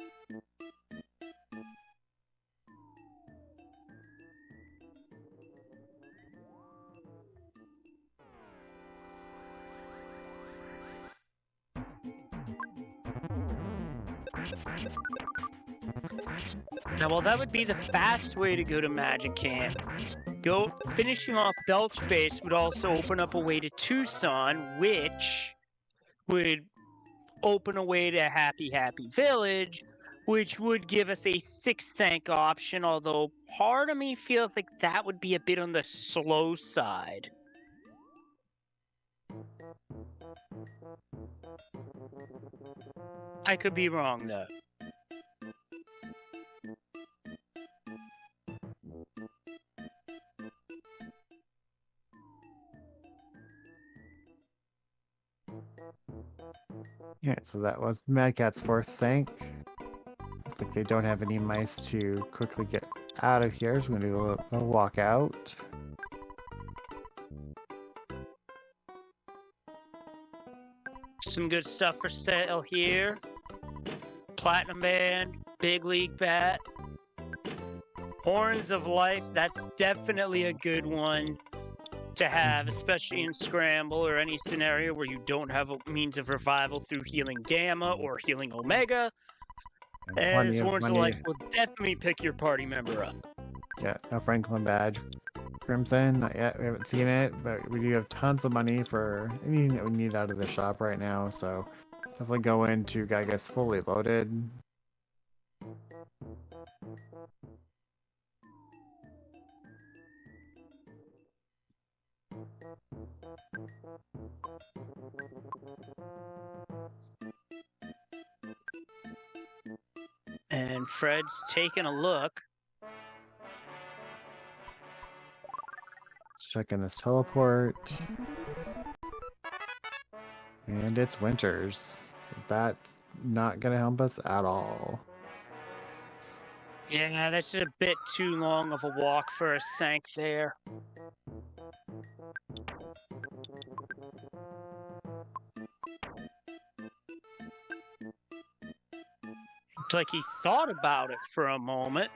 Now, while that would be the fast way to go to Magic Camp, finishing off Belch Base would also open up a way to Tucson, which would open a way to Happy Village, which would give us a 6 sank option, although part of me feels like that would be a bit on the slow side. I could be wrong, though. Yeah, so that was Mad Cat's 4th sank. Looks like they don't have any mice to quickly get out of here, so we're going to do a walk out. Some good stuff for sale here. Platinum Band, Big League Bat, Horns of Life. That's definitely a good one to have, especially in Scramble or any scenario where you don't have a means of revival through healing Gamma or healing Omega. As Horns of Life will definitely pick your party member up. Yeah, no Franklin badge. Crimson, not yet. We haven't seen it, but we do have tons of money for anything that we need out of the shop right now, so definitely go into Gygas fully loaded. And Fred's taking a look. Let's check in this teleport. And it's Winters. That's not going to help us at all. Yeah, that's just a bit too long of a walk for a sank there. Looks like he thought about it for a moment.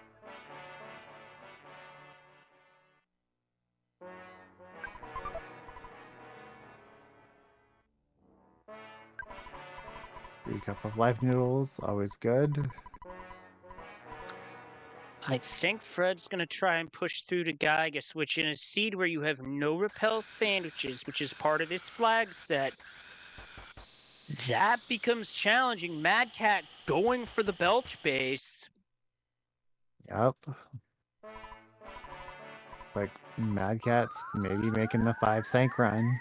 Free cup of life noodles, always good. I think Fred's going to try and push through to Gygas, which in a seed where you have no repel sandwiches, which is part of this flag set, that becomes challenging. Mad Cat going for the Belch base. Yep. It's like Mad Cat's maybe making the 5 sank run.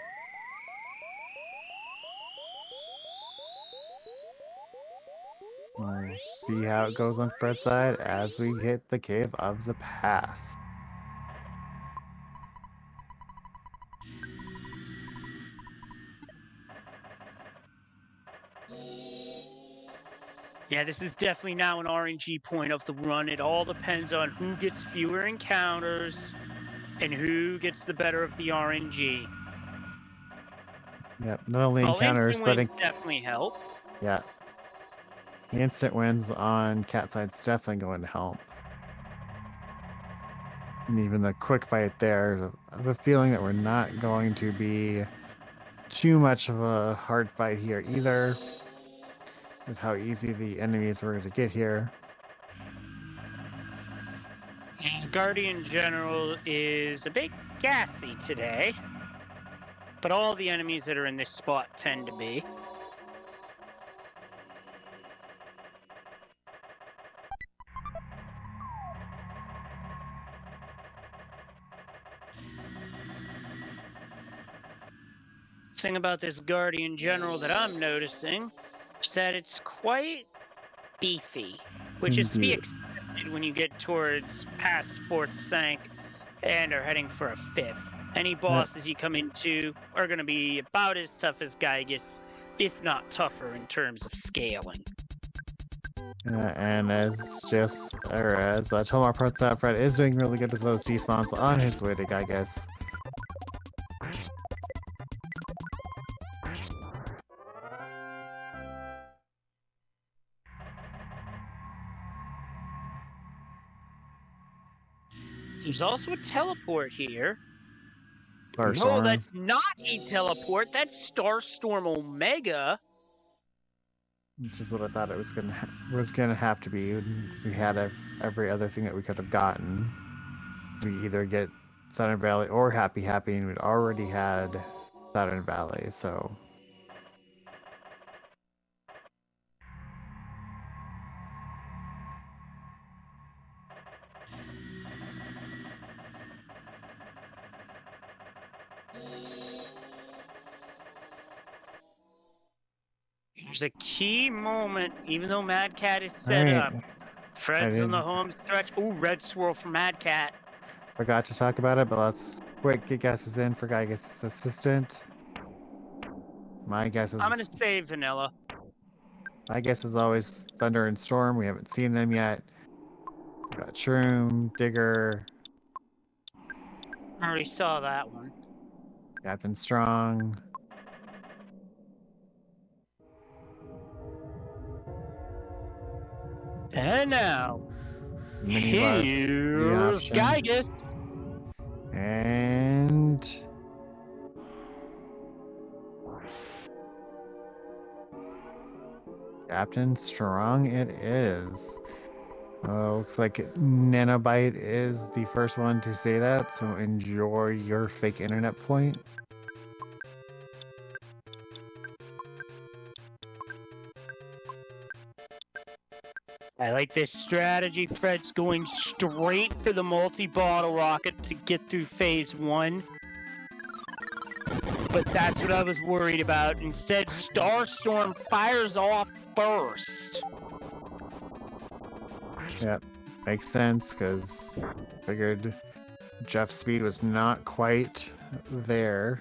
We'll see how it goes on Fred's side as we hit the Cave of the Pass. Yeah, this is definitely now an RNG point of the run. It all depends on who gets fewer encounters and who gets the better of the RNG. Yep, not only encounters, instant but wins definitely help. Yeah. The instant wins on Cat side's definitely going to help. And even the quick fight there, I have a feeling that we're not going to be too much of a hard fight here either, with how easy the enemies were to get here. Guardian General is a bit gassy today, but all the enemies that are in this spot tend to be. Thing about this Guardian General that I'm noticing is that it's quite beefy, which is to be Indeed. expected when you get towards past 4th Sank and are heading for a 5th. Any bosses you come into are going to be about as tough as Gygus, if not tougher in terms of scaling. And as Tomar points out, Fred is doing really good with those despawns on his way to Gygus. There's also a teleport here. Starstorm. No, that's not a teleport. That's Starstorm Omega. Which is what I thought it was gonna have to be. We had every other thing that we could have gotten. We either get Saturn Valley or Happy, and we'd already had Saturn Valley, so. There's a key moment, even though Mad Cat is set up. Fred's on the home stretch. Ooh, red swirl for Mad Cat. Forgot to talk about it, but let's quick get guesses in for Gygus' assistant. My guess is... I'm going to say Vanilla. My guess is always Thunder and Storm. We haven't seen them yet. We got Shroom, Digger. I already saw that one. Captain Strong. And now, here's Gygus. And... Captain Strong it is. Looks like Nanobite is the first one to say that, so enjoy your fake internet point. I like this strategy. Fred's going straight for the multi-bottle rocket to get through phase 1. But that's what I was worried about. Instead, Starstorm fires off first. Yep, makes sense, because figured Jeff's speed was not quite there.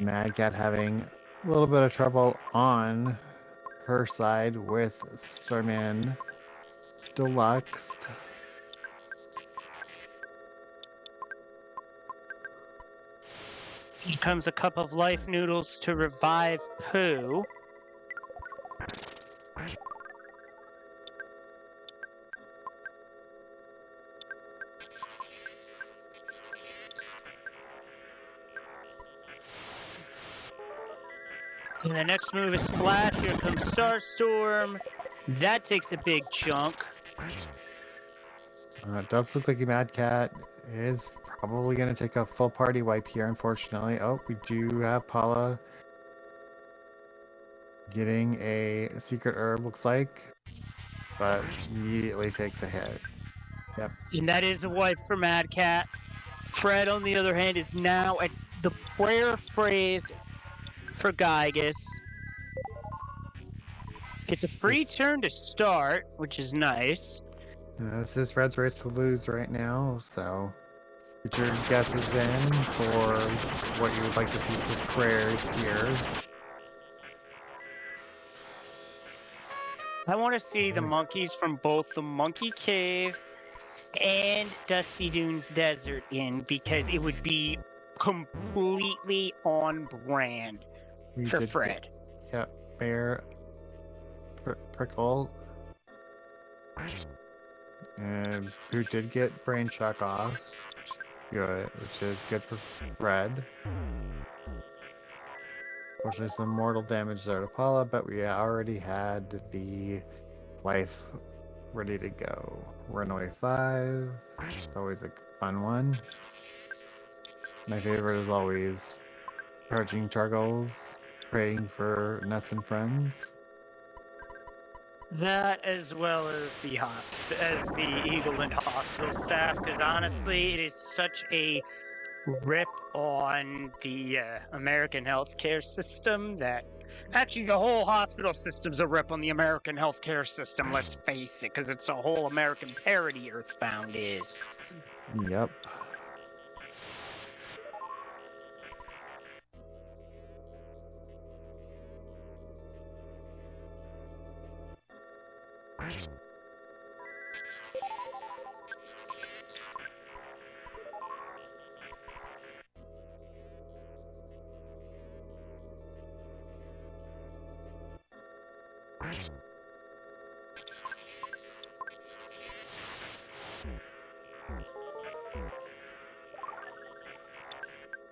Mad Cat having a little bit of trouble on her side with Starman Deluxe. Here comes a cup of life noodles to revive Pooh. And the next move is Splash. Here comes Starstorm. That takes a big chunk. It does look like Mad Cat is probably going to take a full party wipe here, unfortunately. Oh, we do have Paula getting a secret herb, looks like, but immediately takes a hit. Yep. And that is a wipe for Mad Cat. Fred, on the other hand, is now at the prayer phrase for Gygus. It's a free turn to start, which is nice. This is Fred's race to lose right now, so get your guesses in for what you would like to see for prayers here. I want to see the monkeys from both the Monkey Cave and Dusty Dunes Desert in, because it would be completely on brand for Fred. Bear Prickle, who did get brain shock off, which is good for Fred. Unfortunately, some mortal damage there to Paula, but we already had the life ready to go. Runaway 5, it's always a fun one. My favorite is always Charging Chargles, praying for Ness and friends. That as well as the Eagleland hospital staff, because honestly, it is such a rip on the American healthcare system that actually the whole hospital system's a rip on the American healthcare system. Let's face it, because it's a whole American parody. Earthbound is. Yep.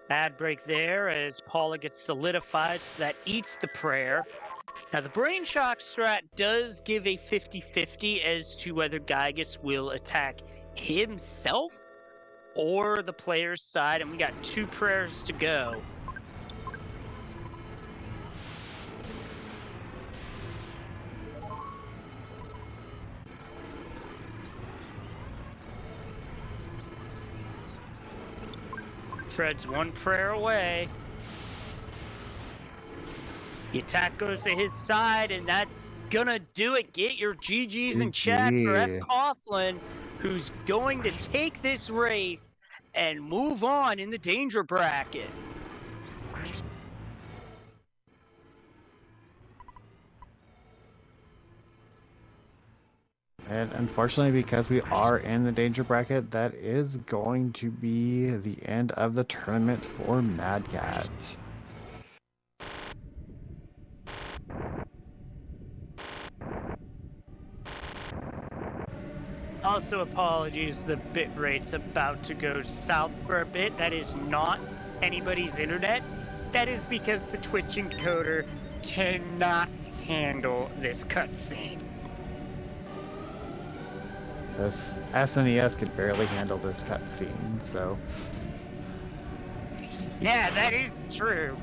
Ad break there as Paula gets solidified, so that eats the prayer. Now, the Brain Shock strat does give a 50-50 as to whether Gygus will attack himself or the player's side, and we got 2 prayers to go. Fred's 1 prayer away. The attack goes to his side, and that's gonna do it. Get your GGs in chat for fcoughlin, who's going to take this race and move on in the danger bracket. And unfortunately, because we are in the danger bracket, that is going to be the end of the tournament for Mad Cat. Also, apologies, the bit rate's about to go south for a bit. That is not anybody's internet. That is because the Twitch encoder cannot handle this cutscene. This SNES could barely handle this cutscene, so. Yeah, that is true.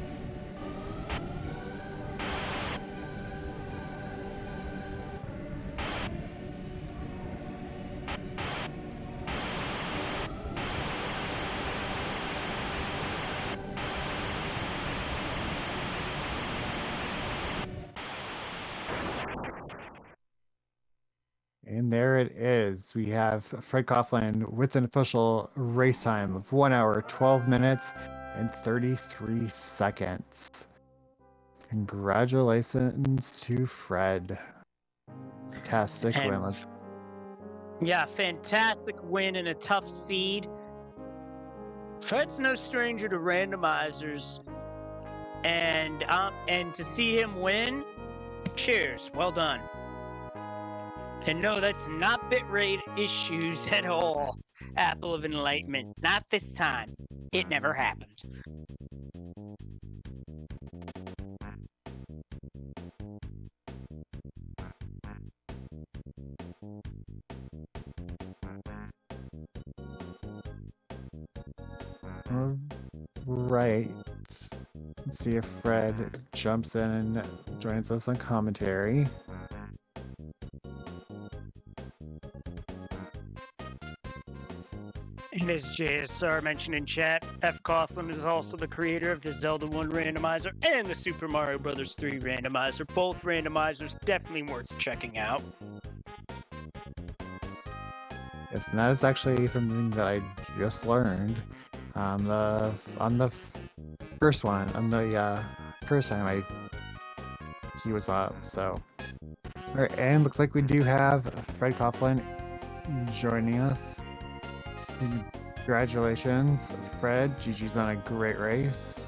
And there it is. We have Fred Coughlin with an official race time of 1 hour, 12 minutes, and 33 seconds. Congratulations to Fred. Fantastic win. Yeah, fantastic win in a tough seed. Fred's no stranger to randomizers, and to see him win, cheers, well done. And no, that's not bitrate issues at all. Apple of Enlightenment, not this time. It never happened. Right. Let's see if Fred jumps in and joins us on commentary. And as JSR mentioned in chat, fcoughlin is also the creator of the Zelda 1 randomizer and the Super Mario Bros. 3 randomizer. Both randomizers definitely worth checking out. Yes, and that is actually something that I just learned on the first one, on the first time he was up. So, all right, and looks like we do have Fred Coughlin joining us. Congratulations, Fred. GG's on a great race.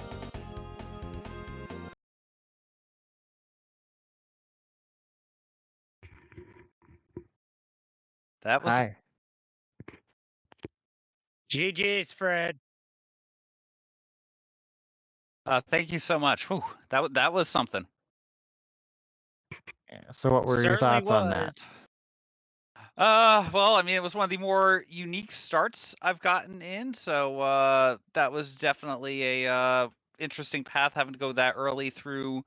That was Hi. GG's, Fred. thank you so much. Whew, that was something. Yeah, so, what were your Certainly thoughts on was. that? Well, I mean, it was one of the more unique starts I've gotten in, so that was definitely a interesting path having to go that early through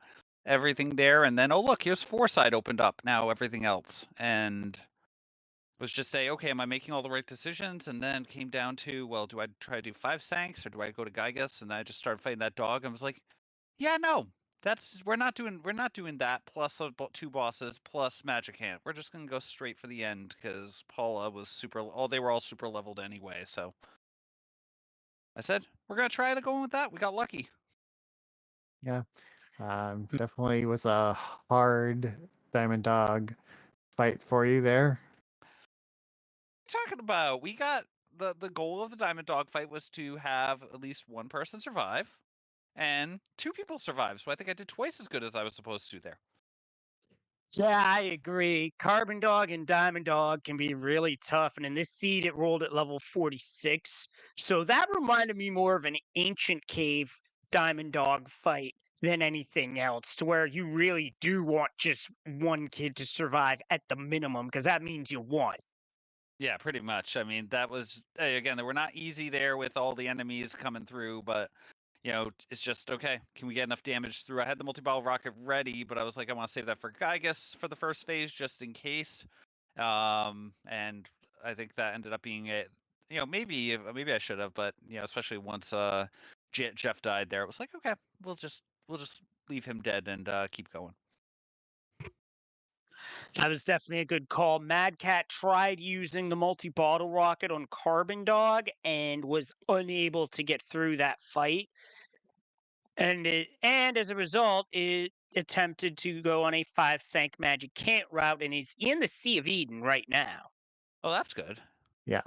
everything there, and then oh look, here's Foresight opened up now everything else, and was just say, okay, am I making all the right decisions? And then came down to, well, do I try to do 5 Sanks or do I go to Gygus? And I just started fighting that dog and was like, yeah, no, we're not doing that plus 2 bosses plus Magic Hand. We're just gonna go straight for the end because Paula was they were all super leveled anyway. So I said we're gonna try to go with that. We got lucky. Yeah. Definitely was a hard Diamond Dog fight for you there. Talking about, we got the goal of the Diamond Dog fight was to have at least one person survive, and 2 people survive. So I think I did twice as good as I was supposed to there. Yeah, I agree. Carbon Dog and Diamond Dog can be really tough, and in this seed, it rolled at level 46. So that reminded me more of an ancient cave Diamond Dog fight than anything else, to where you really do want just one kid to survive at the minimum, because that means you won. Yeah, pretty much. I mean, that was again, they were not easy there with all the enemies coming through, but it's just okay. Can we get enough damage through? I had the multi-bottle rocket ready, but I was like, I want to save that for Gygus for the first phase just in case. And I think that ended up being it. Maybe I should have, but especially once Jeff died there, it was like, okay, we'll just leave him dead and keep going. That was definitely a good call. Mad Cat tried using the multi-bottle rocket on Carbon Dog and was unable to get through that fight. And as a result, it attempted to go on a 5 Sank Magic Can't route and is in the Sea of Eden right now. Oh, that's good. Yeah.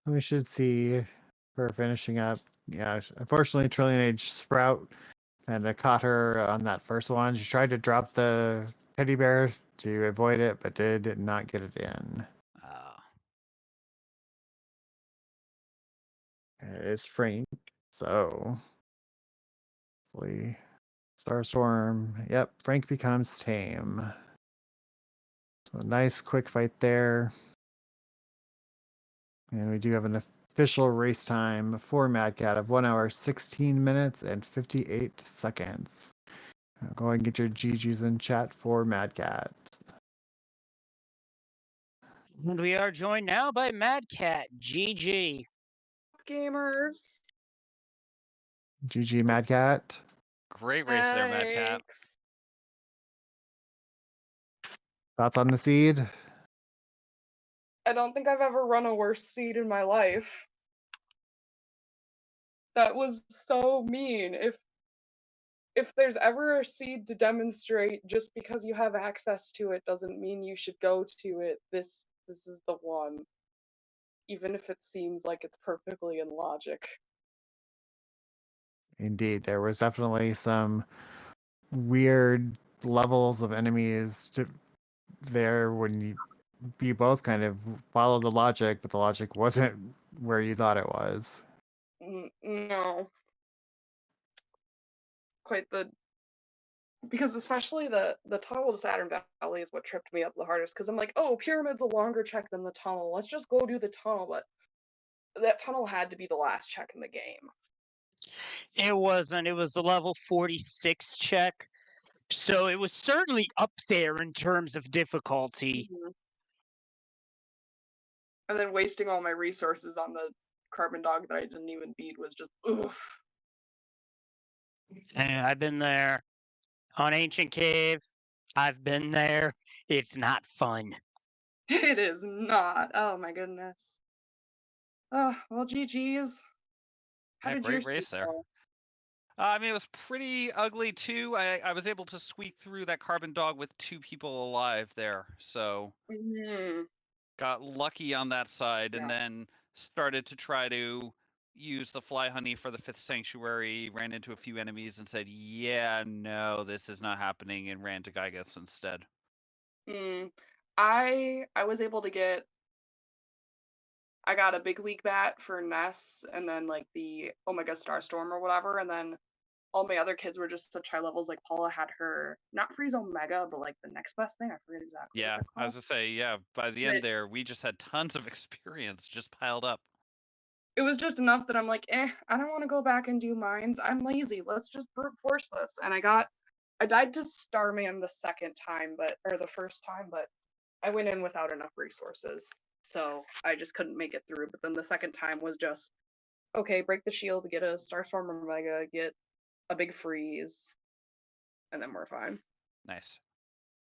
We should see her finishing up. Yeah, unfortunately, Trillion Age Sprout and I caught her on that first one. She tried to drop the teddy bear to avoid it, but did not get it in. It is Frank, so hopefully Starstorm. Yep, Frank becomes tame. So nice quick fight there. And we do have an official race time for Mad Cat of 1 hour, 16 minutes, and 58 seconds. Go ahead and get your GGs in chat for Mad Cat. And we are joined now by Mad Cat. GG. Gamers. GG Mad Cat. Great race there, Mad Cat. Thanks. Thoughts on the seed? I don't think I've ever run a worse seed in my life. That was so mean. If there's ever a seed to demonstrate, just because you have access to it doesn't mean you should go to it. This is the one. Even if it seems like it's perfectly in logic. Indeed, there was definitely some weird levels of enemies there when you both kind of follow the logic, but the logic wasn't where you thought it was. No. Quite the... Because especially the tunnel to Saturn Valley is what tripped me up the hardest, because I'm like, oh, Pyramid's a longer check than the tunnel. Let's just go do the tunnel, but that tunnel had to be the last check in the game. It wasn't. It was the level 46 check. So it was certainly up there in terms of difficulty. And then wasting all my resources on the Carbon Dog that I didn't even beat was just oof. And I've been there on Ancient Cave. I've been there. It's not fun. It is not. Oh my goodness. Oh, well, GG's. How Yeah, did great your race seed there. go? I mean, it was pretty ugly too. I was able to squeak through that Carbon Dog with 2 people alive there, so got lucky on that side. And Yeah. then started to try to use the fly honey for the 5th sanctuary, ran into a few enemies and said, yeah, no, this is not happening, and ran to Gygas instead. I was able to get. I got a big league bat for Ness, and then like the Omega Starstorm or whatever, and then all my other kids were just such high levels. Like Paula had her not Freeze Omega, but like the next best thing. I forget exactly what Yeah, they're I was called. gonna say, yeah, by the But end there, we just had tons of experience just piled up. it was just enough that I'm like, I don't want to go back and do mines. I'm lazy. Let's just brute force this. And I died to Starman the second time, or the first time, but I went in without enough resources. So I just couldn't make it through. But then the second time was just, okay, break the shield, get a Starstorm Omega, get a big freeze, and then we're fine. Nice.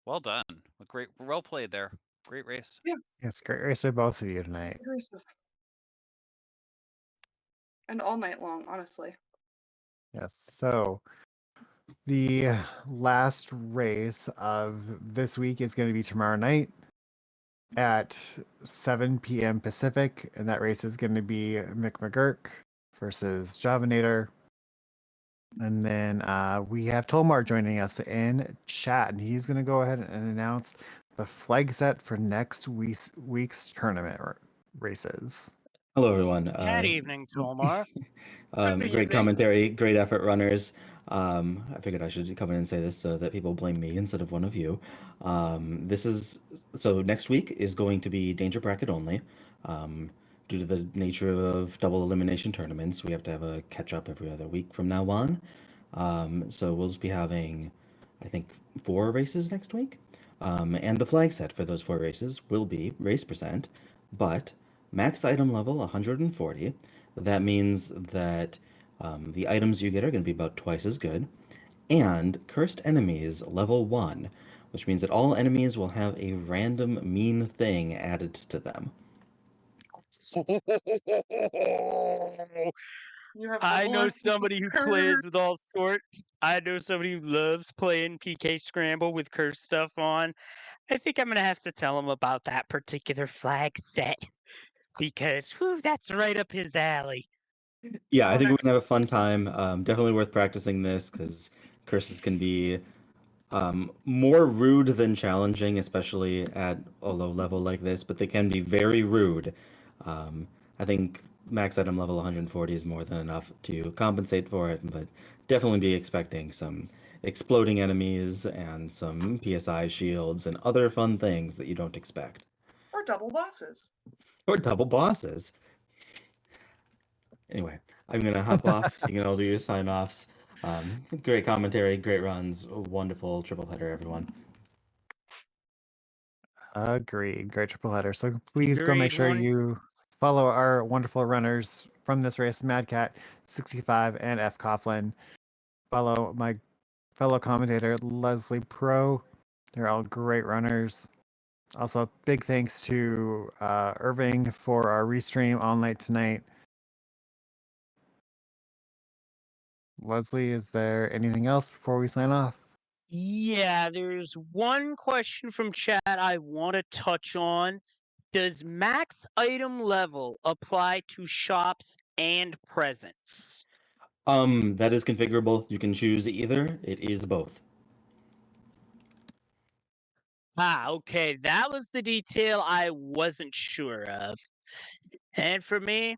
Well done. Well played there. Great race. Yeah. It's a great race by both of you tonight. Races. And all night long, honestly. Yes. So the last race of this week is going to be tomorrow night at 7 p.m. Pacific, and that race is going to be Mick McGurk versus Javanator. And then we have Tolmar joining us in chat, and he's going to go ahead and announce the flag set for next week's tournament races. Hello, everyone. Good evening, Tolmar. Great evening. commentary, great effort, runners. I figured I should come in and say this so that people blame me instead of one of you. So next week is going to be danger bracket only. Due to the nature of double elimination tournaments, we have to have a catch up every other week from now on. So we'll just be having, I think, 4 races next week. And the flag set for those 4 races will be race percent, but max item level 140. That means that the items you get are going to be about twice as good. And cursed enemies level 1, which means that all enemies will have a random mean thing added to them. I know somebody who plays with all sorts. I know somebody who loves playing PK Scramble with cursed stuff on. I think I'm gonna have to tell him about that particular flag set because that's right up his alley. Yeah, I think we're gonna have a fun time. Definitely worth practicing this because curses can be more rude than challenging, especially at a low level like this, but they can be very rude. I think max item level 140 is more than enough to compensate for it, but definitely be expecting some exploding enemies and some PSI shields and other fun things that you don't expect. Or double bosses. Or double bosses. Anyway, I'm gonna hop off. You can all do your sign offs. Great commentary, great runs, wonderful triple header, everyone. Agreed. Great triple header. So please go make Agreed, sure one. you follow our wonderful runners from this race, MadCat65 and fcoughlin. Follow my fellow commentator, Leslie Pro. They're all great runners. Also, big thanks to Irving for our restream all night tonight. Leslie, is there anything else before we sign off? Yeah, there's one question from chat I want to touch on. Does max item level apply to shops and presents? That is configurable. You can choose either. It is both. Okay, that was the detail I wasn't sure of. And for me,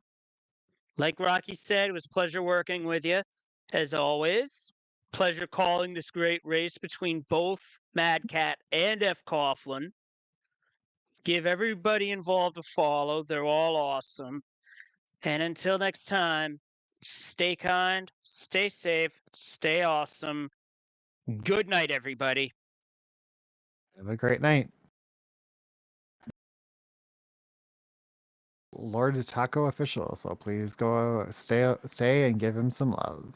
like Rocky said, it was a pleasure working with you, as always. Pleasure calling this great race between both Mad Cat and fcoughlin. Give everybody involved a follow. They're all awesome. And until next time, stay kind, stay safe, stay awesome. Good night, everybody. Have a great night. Lord Taco official, so please go stay and give him some love.